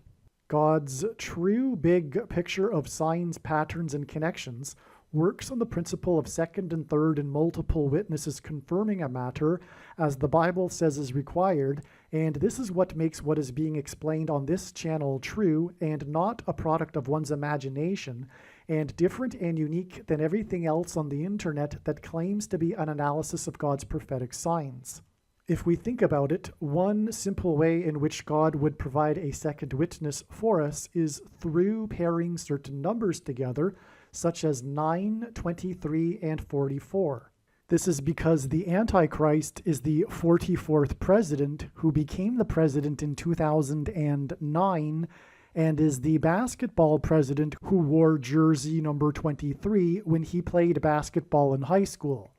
God's true big picture of signs, patterns, and connections works on the principle of second and third and multiple witnesses confirming a matter, as the Bible says is required, and this is what makes what is being explained on this channel true and not a product of one's imagination, and different and unique than everything else on the internet that claims to be an analysis of God's prophetic signs. If we think about it, one simple way in which God would provide a second witness for us is through pairing certain numbers together, such as 9, 23, and 44. This is because the Antichrist is the 44th president who became the president in 2009 and is the basketball president who wore jersey number 23 when he played basketball in high school.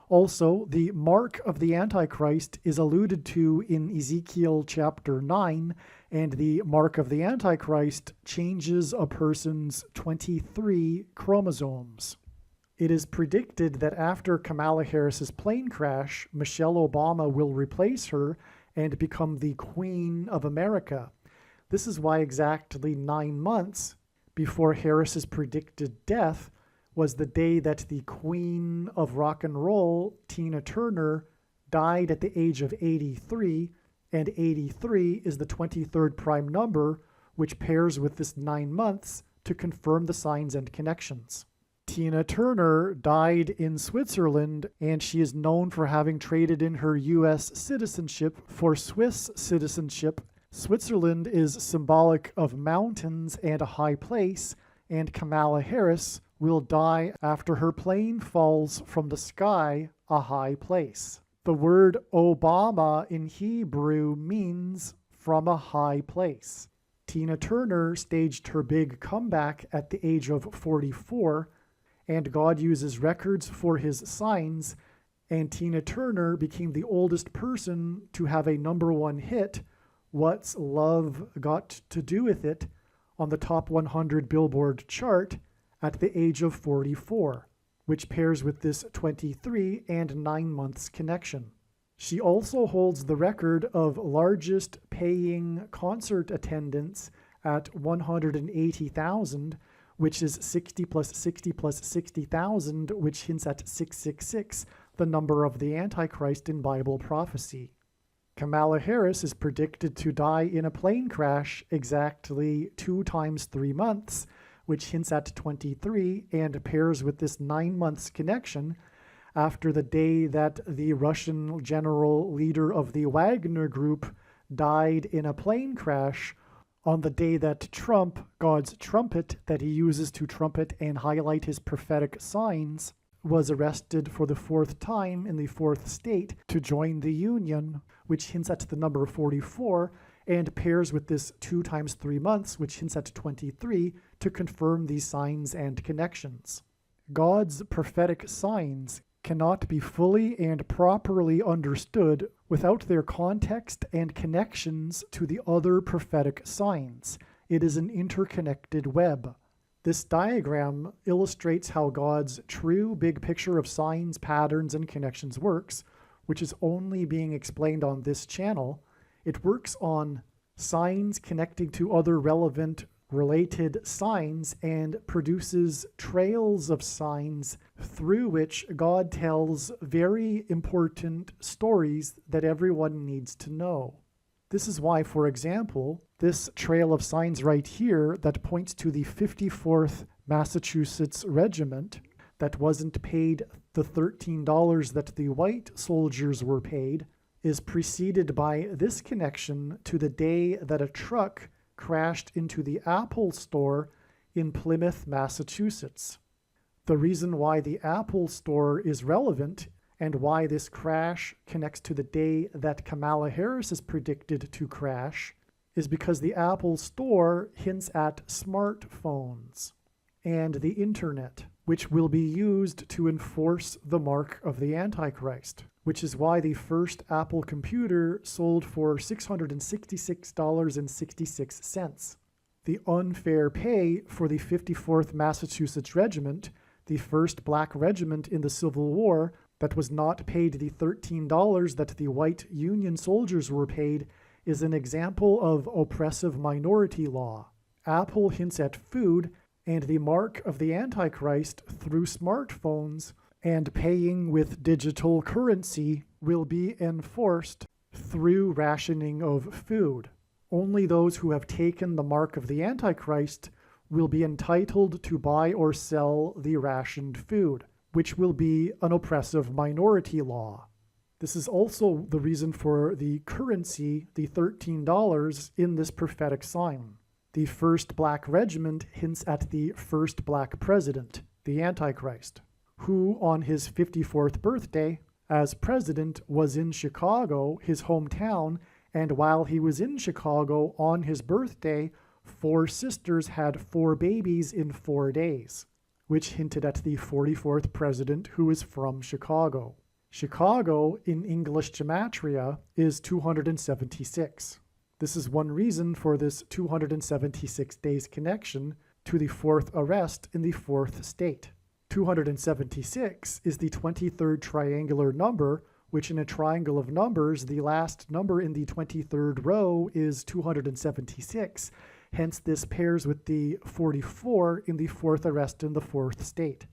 Also, the mark of the Antichrist is alluded to in Ezekiel chapter 9, and the mark of the Antichrist changes a person's 23 chromosomes. It is predicted that after Kamala Harris's plane crash, Michelle Obama will replace her and become the Queen of America. This is why exactly 9 months before Harris's predicted death was the day that the Queen of Rock and Roll, Tina Turner, died at the age of 83, and 83 is the 23rd prime number, which pairs with this 9 months to confirm the signs and connections. Tina Turner died in Switzerland, and she is known for having traded in her U.S. citizenship for Swiss citizenship. Switzerland is symbolic of mountains and a high place, and Kamala Harris will die after her plane falls from the sky, a high place. The word Obama in Hebrew means from a high place. Tina Turner staged her big comeback at the age of 44, and God uses records for his signs, and Tina Turner became the oldest person to have a #1 hit, What's Love Got to Do With It, on the top 100 Billboard chart at the age of 44, which pairs with this 23 and 9 months connection. She also holds the record of largest paying concert attendance at 180,000, which is 60 plus 60 plus 60,000, which hints at 666, the number of the Antichrist in Bible prophecy. Kamala Harris is predicted to die in a plane crash exactly 2 times 3 months, which hints at 23 and pairs with this 9 months connection after the day that the Russian general leader of the Wagner Group died in a plane crash, on the day that Trump, God's trumpet that he uses to trumpet and highlight his prophetic signs, was arrested for the 4th time in the 4th state to join the Union, which hints at the number 44 and pairs with this 2 times 3 months, which hints at 23, to confirm these signs and connections. God's prophetic signs cannot be fully and properly understood without their context and connections to the other prophetic signs. It is an interconnected web. This diagram illustrates how God's true big picture of signs, patterns, and connections works, which is only being explained on this channel. It works on signs connecting to other relevant related signs and produces trails of signs through which God tells very important stories that everyone needs to know. This is why, for example, this trail of signs right here that points to the 54th Massachusetts Regiment that wasn't paid the $13 that the white soldiers were paid is preceded by this connection to the day that a truck crashed into the Apple store in Plymouth, Massachusetts. The reason why the Apple store is relevant and why this crash connects to the day that Kamala Harris is predicted to crash is because the Apple store hints at smartphones and the internet, which will be used to enforce the mark of the Antichrist, which is why the first Apple computer sold for $666.66. The unfair pay for the 54th Massachusetts Regiment, the first black regiment in the Civil War, that was not paid the $13 that the white Union soldiers were paid, is an example of oppressive minority law. Apple hints at food and the mark of the Antichrist through smartphones, and paying with digital currency will be enforced through rationing of food. Only those who have taken the mark of the Antichrist will be entitled to buy or sell the rationed food, which will be an oppressive minority law. This is also the reason for the currency, the $13, in this prophetic sign. The first black regiment hints at the first black president, the Antichrist, who on his 54th birthday as president was in Chicago, his hometown, and while he was in Chicago on his birthday, 4 sisters had 4 babies in 4 days, which hinted at the 44th president who is from Chicago. Chicago in English gematria is 276. This is one reason for this 276 days connection to the 4th arrest in the 4th state. 276 is the 23rd triangular number, which in a triangle of numbers, the last number in the 23rd row is 276. Hence, this pairs with the 44 in the 4th arrest in the 4th state.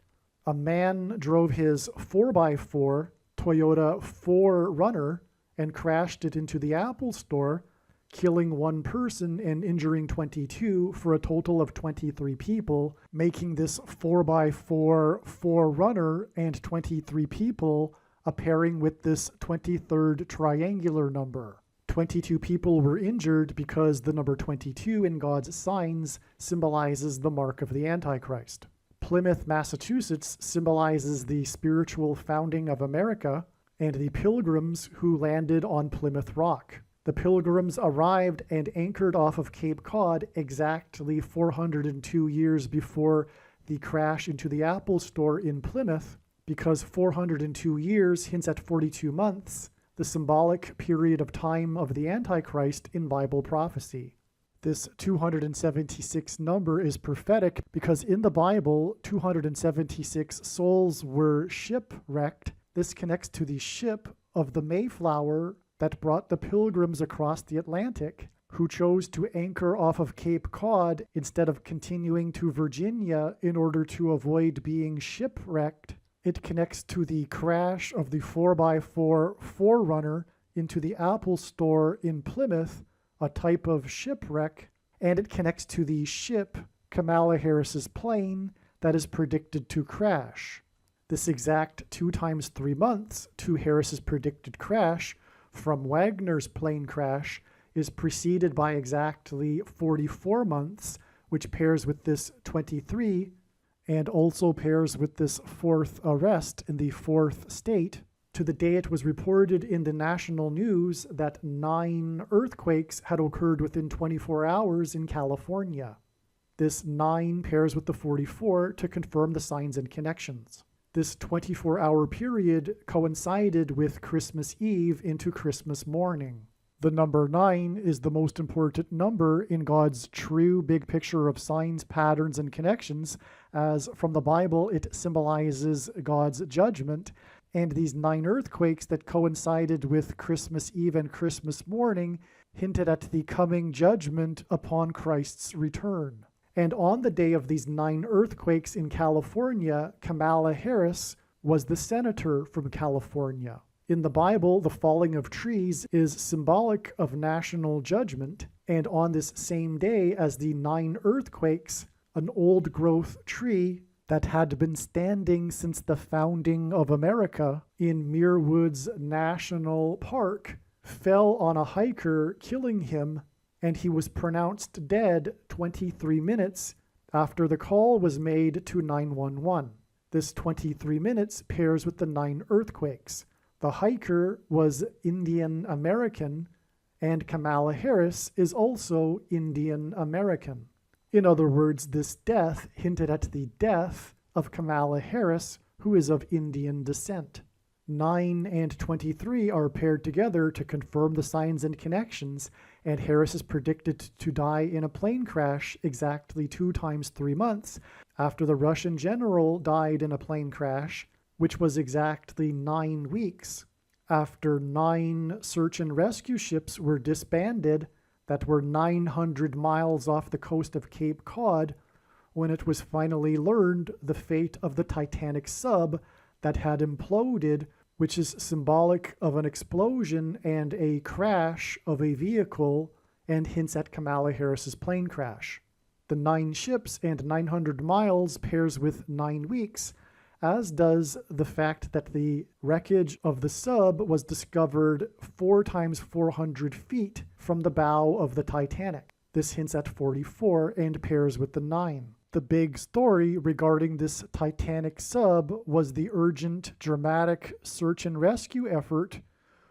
A man drove his 4x4 Toyota 4Runner and crashed it into the Apple store, killing 1 person and injuring 22 for a total of 23 people, making this 4x4 4Runner and 23 people a pairing with this 23rd triangular number. 22 people were injured because the number 22 in God's signs symbolizes the mark of the Antichrist. Plymouth, Massachusetts symbolizes the spiritual founding of America and the pilgrims who landed on Plymouth Rock. The pilgrims arrived and anchored off of Cape Cod exactly 402 years before the crash into the Apple Store in Plymouth, because 402 years hints at 42 months, the symbolic period of time of the Antichrist in Bible prophecy. This 276 number is prophetic because in the Bible, 276 souls were shipwrecked. This connects to the ship of the Mayflower that brought the pilgrims across the Atlantic, who chose to anchor off of Cape Cod instead of continuing to Virginia in order to avoid being shipwrecked. It connects to the crash of the 4x4 Forerunner into the Apple Store in Plymouth, a type of shipwreck, and it connects to the ship, Kamala Harris's plane, that is predicted to crash. This exact 2 times 3 months to Harris's predicted crash from Wagner's plane crash is preceded by exactly 44 months, which pairs with this 23 and also pairs with this 4th arrest in the 4th state, to the day it was reported in the national news that 9 earthquakes had occurred within 24 hours in California. This 9 pairs with the 44 to confirm the signs and connections. This 24-hour period coincided with Christmas Eve into Christmas morning. The number 9 is the most important number in God's true big picture of signs, patterns, and connections, as from the Bible it symbolizes God's judgment, and these 9 earthquakes that coincided with Christmas Eve and Christmas morning hinted at the coming judgment upon Christ's return. And on the day of these 9 earthquakes in California, Kamala Harris was the senator from California. In the Bible, the falling of trees is symbolic of national judgment, and on this same day as the 9 earthquakes, an old-growth tree that had been standing since the founding of America in Muir Woods National Park fell on a hiker, killing him, and he was pronounced dead 23 minutes after the call was made to 911. This 23 minutes pairs with the 9 earthquakes. The hiker was Indian American, and Kamala Harris is also Indian American. In other words, this death hinted at the death of Kamala Harris, who is of Indian descent. 9 and 23 are paired together to confirm the signs and connections, and Harris is predicted to die in a plane crash exactly 2 times 3 months after the Russian general died in a plane crash, which was exactly 9 weeks after 9 search and rescue ships were disbanded that were 900 miles off the coast of Cape Cod when it was finally learned the fate of the Titanic sub that had imploded, which is symbolic of an explosion and a crash of a vehicle and hints at Kamala Harris's plane crash. The 9 ships and 900 miles pairs with 9 weeks, as does the fact that the wreckage of the sub was discovered 4 times 400 feet from the bow of the Titanic. This hints at 44 and pairs with the 9. The big story regarding this Titanic sub was the urgent, dramatic search and rescue effort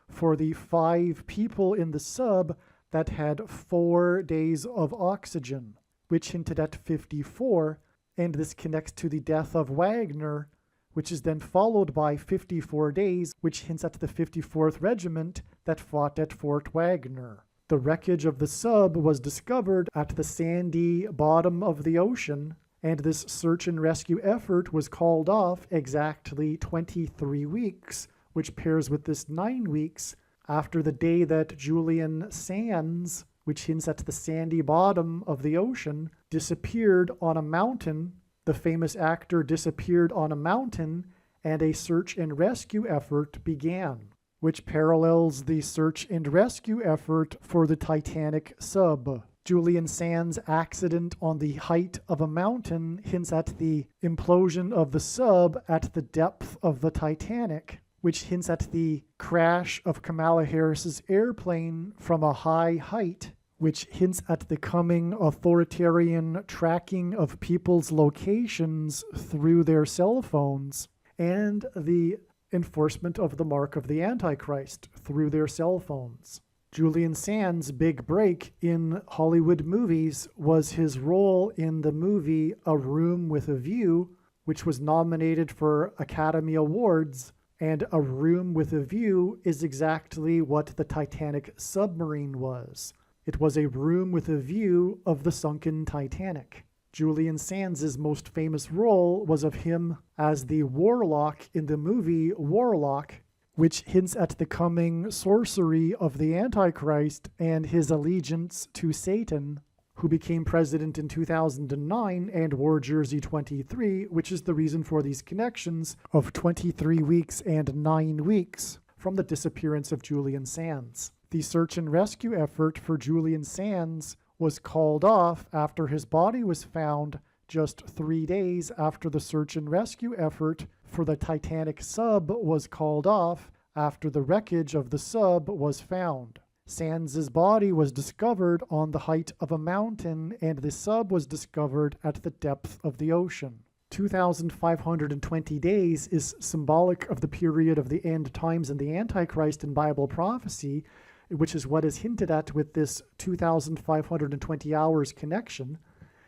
for the 5 people in the sub that had 4 days of oxygen, which hinted at 54, and this connects to the death of Wagner, which is then followed by 54 days, which hints at the 54th Regiment that fought at Fort Wagner. The wreckage of the sub was discovered at the sandy bottom of the ocean, and this search and rescue effort was called off exactly 23 weeks, which pairs with this 9 weeks after the day that Julian Sands, which hints at the sandy bottom of the ocean, disappeared on a mountain. The famous actor disappeared on a mountain, and a search and rescue effort began, which parallels the search and rescue effort for the Titanic sub. Julian Sands' accident on the height of a mountain hints at the implosion of the sub at the depth of the Titanic, which hints at the crash of Kamala Harris's airplane from a high height, which hints at the coming authoritarian tracking of people's locations through their cell phones, and the enforcement of the mark of the Antichrist through their cell phones. Julian Sands' big break in Hollywood movies was his role in the movie A Room with a View, which was nominated for Academy Awards, and A Room with a View is exactly what the Titanic submarine was. It was a room with a view of the sunken Titanic. Julian Sands' most famous role was of him as the warlock in the movie Warlock, which hints at the coming sorcery of the Antichrist and his allegiance to Satan, who became president in 2009 and wore jersey 23, which is the reason for these connections of 23 weeks and 9 weeks from the disappearance of Julian Sands. The search and rescue effort for Julian Sands was called off after his body was found just 3 days after the search and rescue effort for the Titanic sub was called off after the wreckage of the sub was found. Sands' body was discovered on the height of a mountain, and the sub was discovered at the depth of the ocean. 2,520 days is symbolic of the period of the end times and the Antichrist in Bible prophecy, which is what is hinted at with this 2,520 hours connection,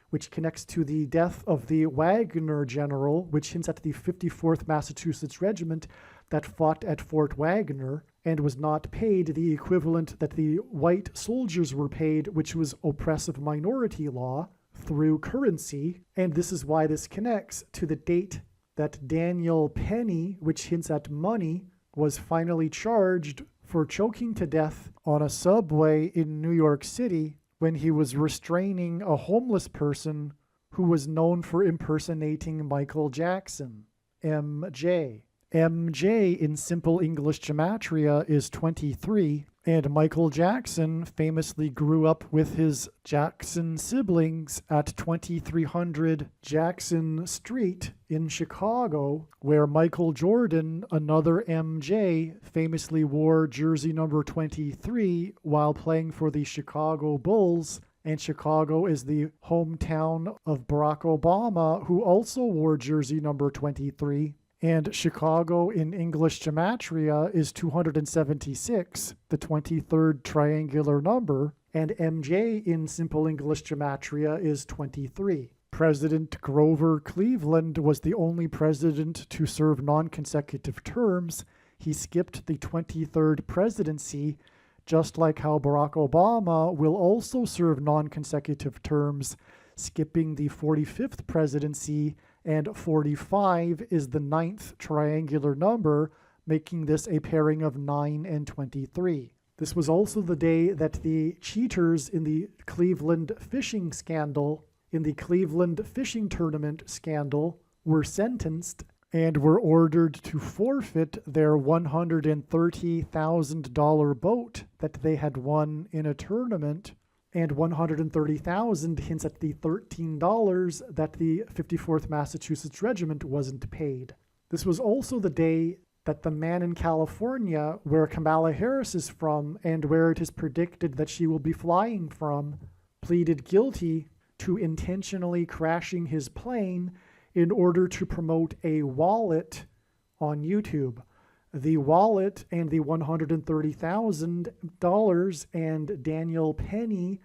which connects to the death of the Wagner general, which hints at the 54th Massachusetts Regiment that fought at Fort Wagner and was not paid the equivalent that the white soldiers were paid, which was oppressive minority law, through currency. And this is why this connects to the date that Daniel Penny, which hints at money, was finally charged for choking to death on a subway in New York City when he was restraining a homeless person who was known for impersonating Michael Jackson, MJ. MJ in Simple English Gematria is 23, and Michael Jackson famously grew up with his Jackson siblings at 2300 Jackson Street in Chicago, where Michael Jordan, another MJ, famously wore jersey number 23 while playing for the Chicago Bulls, and Chicago is the hometown of Barack Obama, who also wore jersey number 23. And Chicago in English Gematria is 276, the 23rd triangular number, and MJ in Simple English Gematria is 23. President Grover Cleveland was the only president to serve non-consecutive terms. He skipped the 23rd presidency, just like how Barack Obama will also serve non-consecutive terms, skipping the 45th presidency, and 45 is the 9th triangular number, making this a pairing of 9 and 23. This was also the day that the cheaters in the Cleveland fishing scandal, in the Cleveland fishing tournament scandal, were sentenced and were ordered to forfeit their $130,000 boat that they had won in a tournament, and $130,000 hints at the $13 that the 54th Massachusetts Regiment wasn't paid. This was also the day that the man in California, where Kamala Harris is from and where it is predicted that she will be flying from, pleaded guilty to intentionally crashing his plane in order to promote a wallet on YouTube. The wallet and the $130,000 and Daniel Penny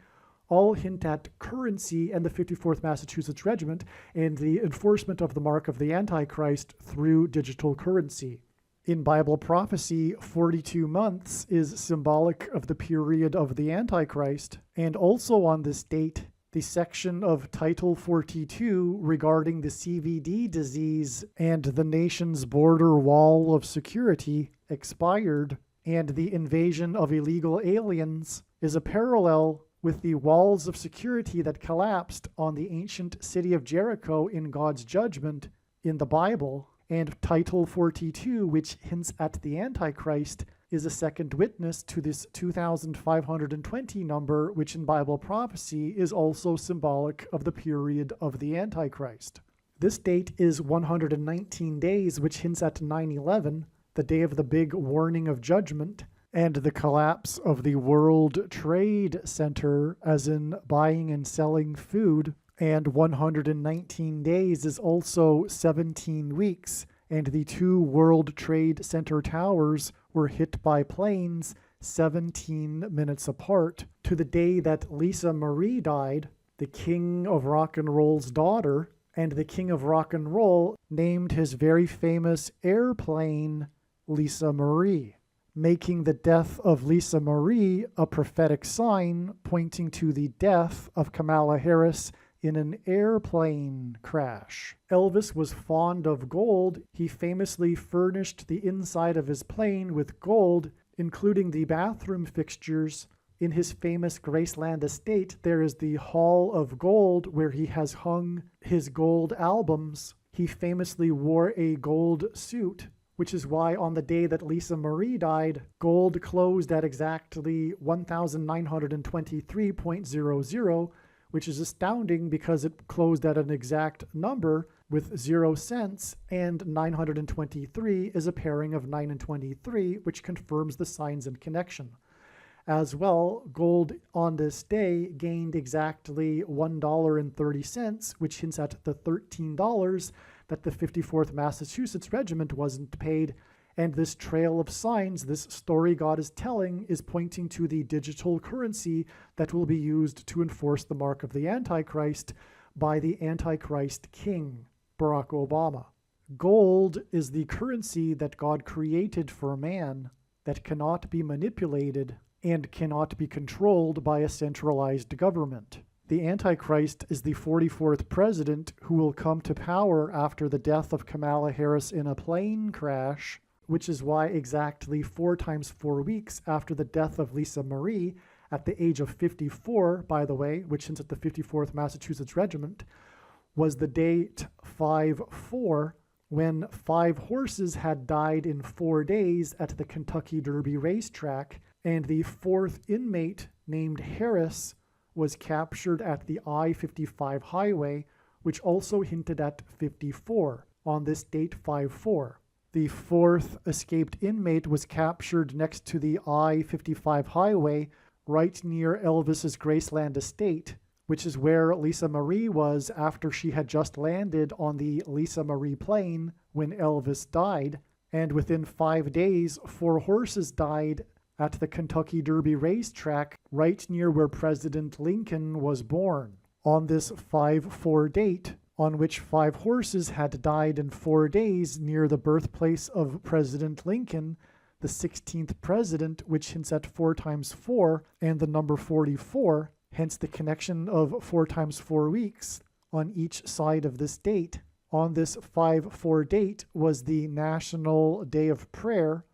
all hint at currency and the 54th Massachusetts Regiment and the enforcement of the mark of the Antichrist through digital currency. In Bible prophecy, 42 months is symbolic of the period of the Antichrist, and also on this date, the section of Title 42 regarding the CVD disease and the nation's border wall of security expired, and the invasion of illegal aliens is a parallel with the walls of security that collapsed on the ancient city of Jericho in God's judgment in the Bible. And Title 42, which hints at the Antichrist, is a second witness to this 2,520 number, which in Bible prophecy is also symbolic of the period of the Antichrist. This date is 119 days, which hints at 9/11, the day of the big warning of judgment, and the collapse of the World Trade Center, as in buying and selling food. And 119 days is also 17 weeks, and the two World Trade Center towers were hit by planes 17 minutes apart, to the day that Lisa Marie died, the king of rock and roll's daughter, and the king of rock and roll named his very famous airplane Lisa Marie, making the death of Lisa Marie a prophetic sign pointing to the death of Kamala Harris in an airplane crash. Elvis was fond of gold. He famously furnished the inside of his plane with gold, including the bathroom fixtures. In his famous Graceland estate, there is the Hall of Gold where he has hung his gold albums. He famously wore a gold suit, which is why on the day that Lisa Marie died, gold closed at exactly 1,923.00, which is astounding because it closed at an exact number with 0 cents, and 923 is a pairing of 9 and 23, which confirms the signs and connection. As well, gold on this day gained exactly $1.30, which hints at the $13 that the 54th Massachusetts Regiment wasn't paid. And this trail of signs, this story God is telling, is pointing to the digital currency that will be used to enforce the mark of the Antichrist by the Antichrist King, Barack Obama. Gold is the currency that God created for man that cannot be manipulated and cannot be controlled by a centralized government. The Antichrist is the 44th president who will come to power after the death of Kamala Harris in a plane crash, which is why exactly 4 times 4 weeks after the death of Lisa Marie, at the age of 54, by the way, which hints at the 54th Massachusetts Regiment, was the date 5/4, when 5 horses had died in 4 days at the Kentucky Derby racetrack, and the 4th inmate named Harris was captured at the I-55 highway, which also hinted at 54 on this date 5/4. The 4th escaped inmate was captured next to the I-55 highway right near Elvis's Graceland estate, which is where Lisa Marie was after she had just landed on the Lisa Marie plane when Elvis died. And within 5 days, 4 horses died at the Kentucky Derby racetrack right near where President Lincoln was born. On this 5/4 date, on which 5 horses had died in 4 days near the birthplace of President Lincoln, the 16th president, which hints at 4 times 4 and the number 44, hence the connection of 4 times 4 weeks on each side of this date. On this 5/4 date was the National Day of Prayer,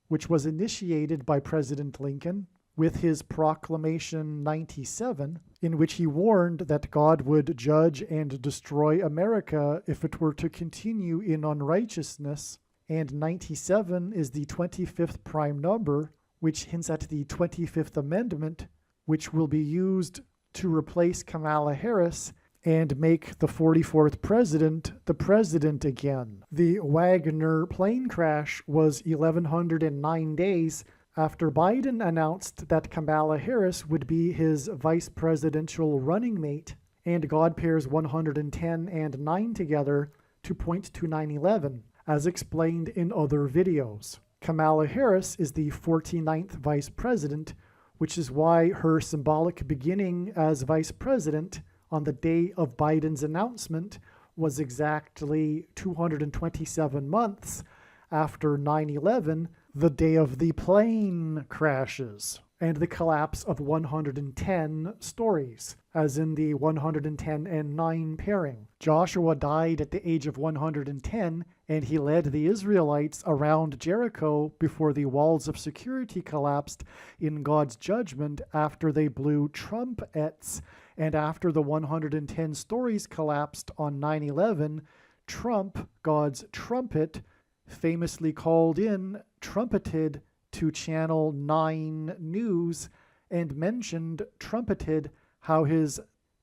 which was initiated by President Lincoln with his Proclamation 97, in which he warned that God would judge and destroy America if it were to continue in unrighteousness. And 97 is the 25th prime number, which hints at the 25th Amendment, which will be used to replace Kamala Harris and make the 44th president the president again. The Wagner plane crash was 1,109 days after Biden announced that Kamala Harris would be his vice presidential running mate, and God pairs 110 and 9 together to point to 9/11, as explained in other videos. Kamala Harris is the 49th vice president, which is why her symbolic beginning as vice president on the day of Biden's announcement was exactly 227 months after 9/11, the day of the plane crashes and the collapse of 110 stories, as in the 110 and 9 pairing. Joshua died at the age of 110, and he led the Israelites around Jericho before the walls of security collapsed in God's judgment after they blew trumpets. And after the 110 stories collapsed on 9/11, Trump, God's trumpet, famously called in, trumpeted to Channel 9 News and trumpeted how his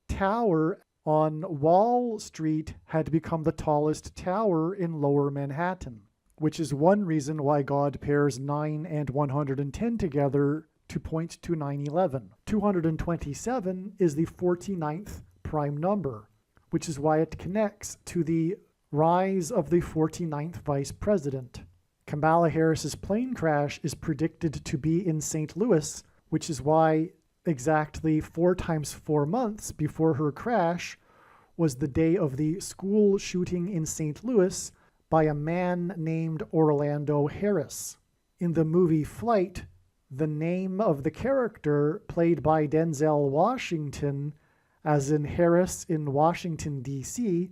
tower on Wall Street had become the tallest tower in Lower Manhattan, which is one reason why God pairs 9 and 110 together to point to 9/11. 227 is the 49th prime number, which is why it connects to the rise of the 49th vice president. Kamala Harris's plane crash is predicted to be in St. Louis, which is why exactly 4 times 4 months before her crash was the day of the school shooting in St. Louis by a man named Orlando Harris. In the movie Flight, the name of the character played by Denzel Washington, as in Harris in Washington, D.C.,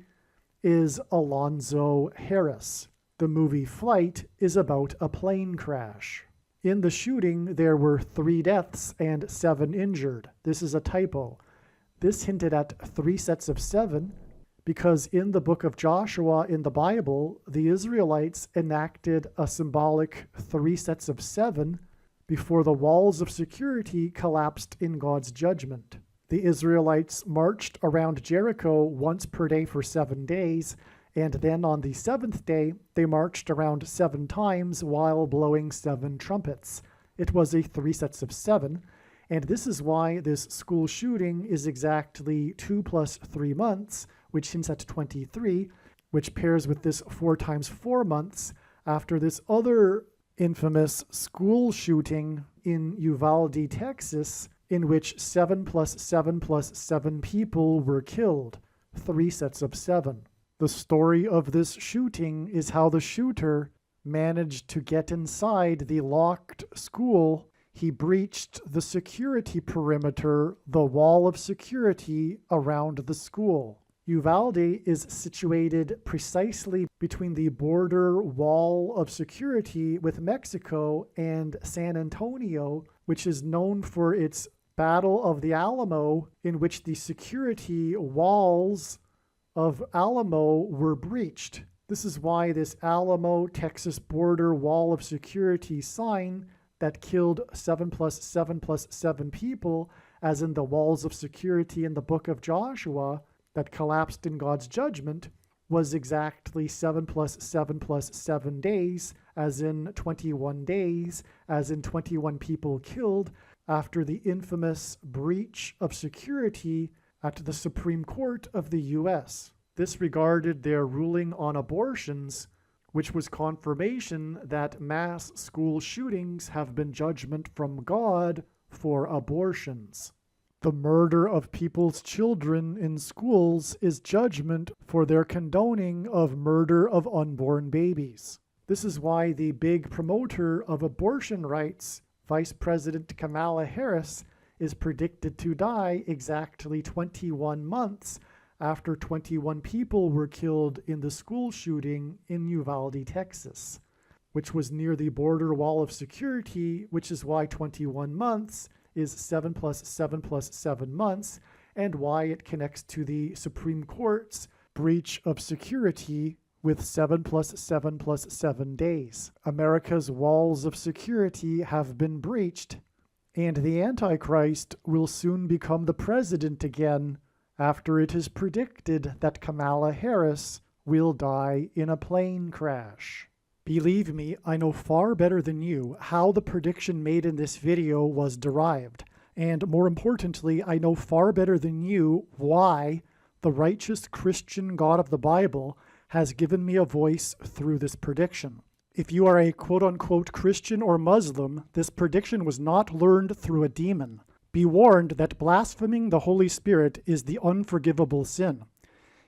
is Alonzo Harris. The movie Flight is about a plane crash. In the shooting, there were 3 deaths and 7 injured. This is a typo. This hinted at 3 sets of 7 because in the book of Joshua in the Bible, the Israelites enacted a symbolic 3 sets of 7 before the walls of security collapsed in God's judgment. The Israelites marched around Jericho once per day for 7 days, and then on the 7th day, they marched around 7 times while blowing 7 trumpets. It was a 3 sets of 7, and this is why this school shooting is exactly 2 plus 3 months, which hints at 23, which pairs with this 4 times 4 months after this other infamous school shooting in Uvalde, Texas, in which 7 plus 7 plus 7 people were killed, 3 sets of 7. The story of this shooting is how the shooter managed to get inside the locked school. He breached the security perimeter, the wall of security around the school. Uvalde is situated precisely between the border wall of security with Mexico and San Antonio, which is known for its Battle of the Alamo, in which the security walls of Alamo were breached. This is why this Alamo, Texas border wall of security sign that killed 7 plus 7 plus 7 people, as in the walls of security in the book of Joshua, that collapsed in God's judgment, was exactly 7 plus 7 plus 7 days, as in 21 days, as in 21 people killed, after the infamous breach of security at the Supreme Court of the U.S. This regarded their ruling on abortions, which was confirmation that mass school shootings have been judgment from God for abortions. The murder of people's children in schools is judgment for their condoning of murder of unborn babies. This is why the big promoter of abortion rights, Vice President Kamala Harris, is predicted to die exactly 21 months after 21 people were killed in the school shooting in Uvalde, Texas, which was near the border wall of security, which is why 21 months is 7 plus 7 plus 7 months, and why it connects to the Supreme Court's breach of security with 7 plus 7 plus 7 days. America's walls of security have been breached, and the Antichrist will soon become the president again after it is predicted that Kamala Harris will die in a plane crash. Believe me, I know far better than you how the prediction made in this video was derived, and more importantly, I know far better than you why the righteous Christian God of the Bible has given me a voice through this prediction. If you are a quote-unquote Christian or Muslim, this prediction was not learned through a demon. Be warned that blaspheming the Holy Spirit is the unforgivable sin.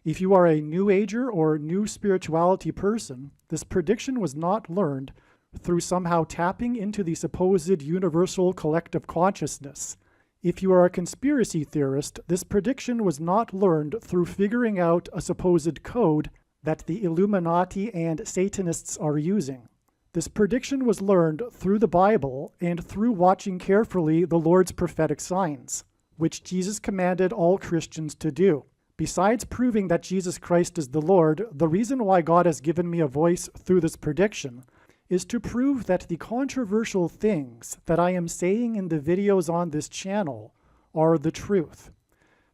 If you are a New Ager or New Spirituality person, this prediction was not learned through somehow tapping into the supposed universal collective consciousness. If you are a conspiracy theorist, this prediction was not learned through figuring out a supposed code that the Illuminati and Satanists are using. This prediction was learned through the Bible and through watching carefully the Lord's prophetic signs, which Jesus commanded all Christians to do. Besides proving that Jesus Christ is the Lord, the reason why God has given me a voice through this prediction is to prove that the controversial things that I am saying in the videos on this channel are the truth.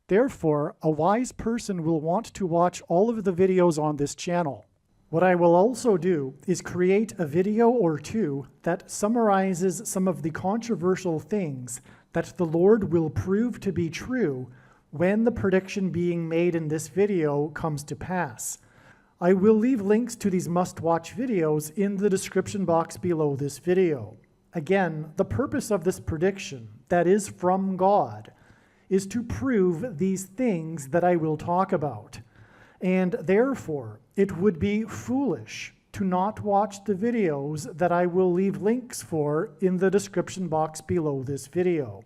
Therefore, a wise person will want to watch all of the videos on this channel. What I will also do is create a video or two that summarizes some of the controversial things that the Lord will prove to be true when the prediction being made in this video comes to pass. I will leave links to these must-watch videos in the description box below this video. Again, the purpose of this prediction, that is from God, is to prove these things that I will talk about. And therefore, it would be foolish to not watch the videos that I will leave links for in the description box below this video.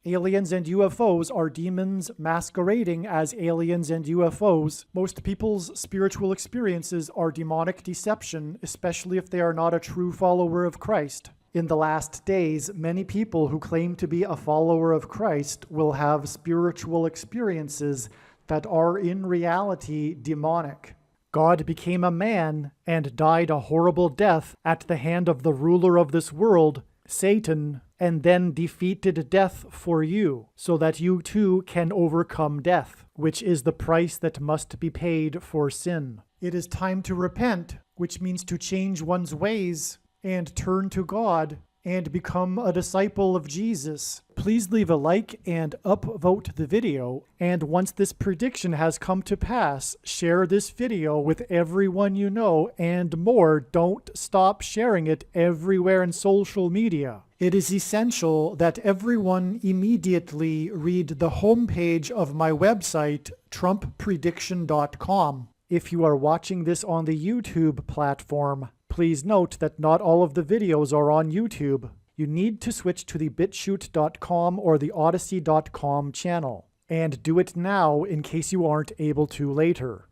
Aliens and UFOs are demons masquerading as aliens and UFOs. Most people's spiritual experiences are demonic deception, especially if they are not a true follower of Christ. In the last days, many people who claim to be a follower of Christ will have spiritual experiences that are in reality demonic. God became a man and died a horrible death at the hand of the ruler of this world, Satan, and then defeated death for you, so that you too can overcome death, which is the price that must be paid for sin. It is time to repent, which means to change one's ways and turn to God and become a disciple of Jesus. Please leave a like and upvote the video, and once this prediction has come to pass, share this video with everyone you know, and more, don't stop sharing it everywhere in social media. It is essential that everyone immediately read the homepage of my website, TrumpPrediction.com. If you are watching this on the YouTube platform, please note that not all of the videos are on YouTube. You need to switch to the BitChute.com or the Odyssey.com channel. And do it now in case you aren't able to later.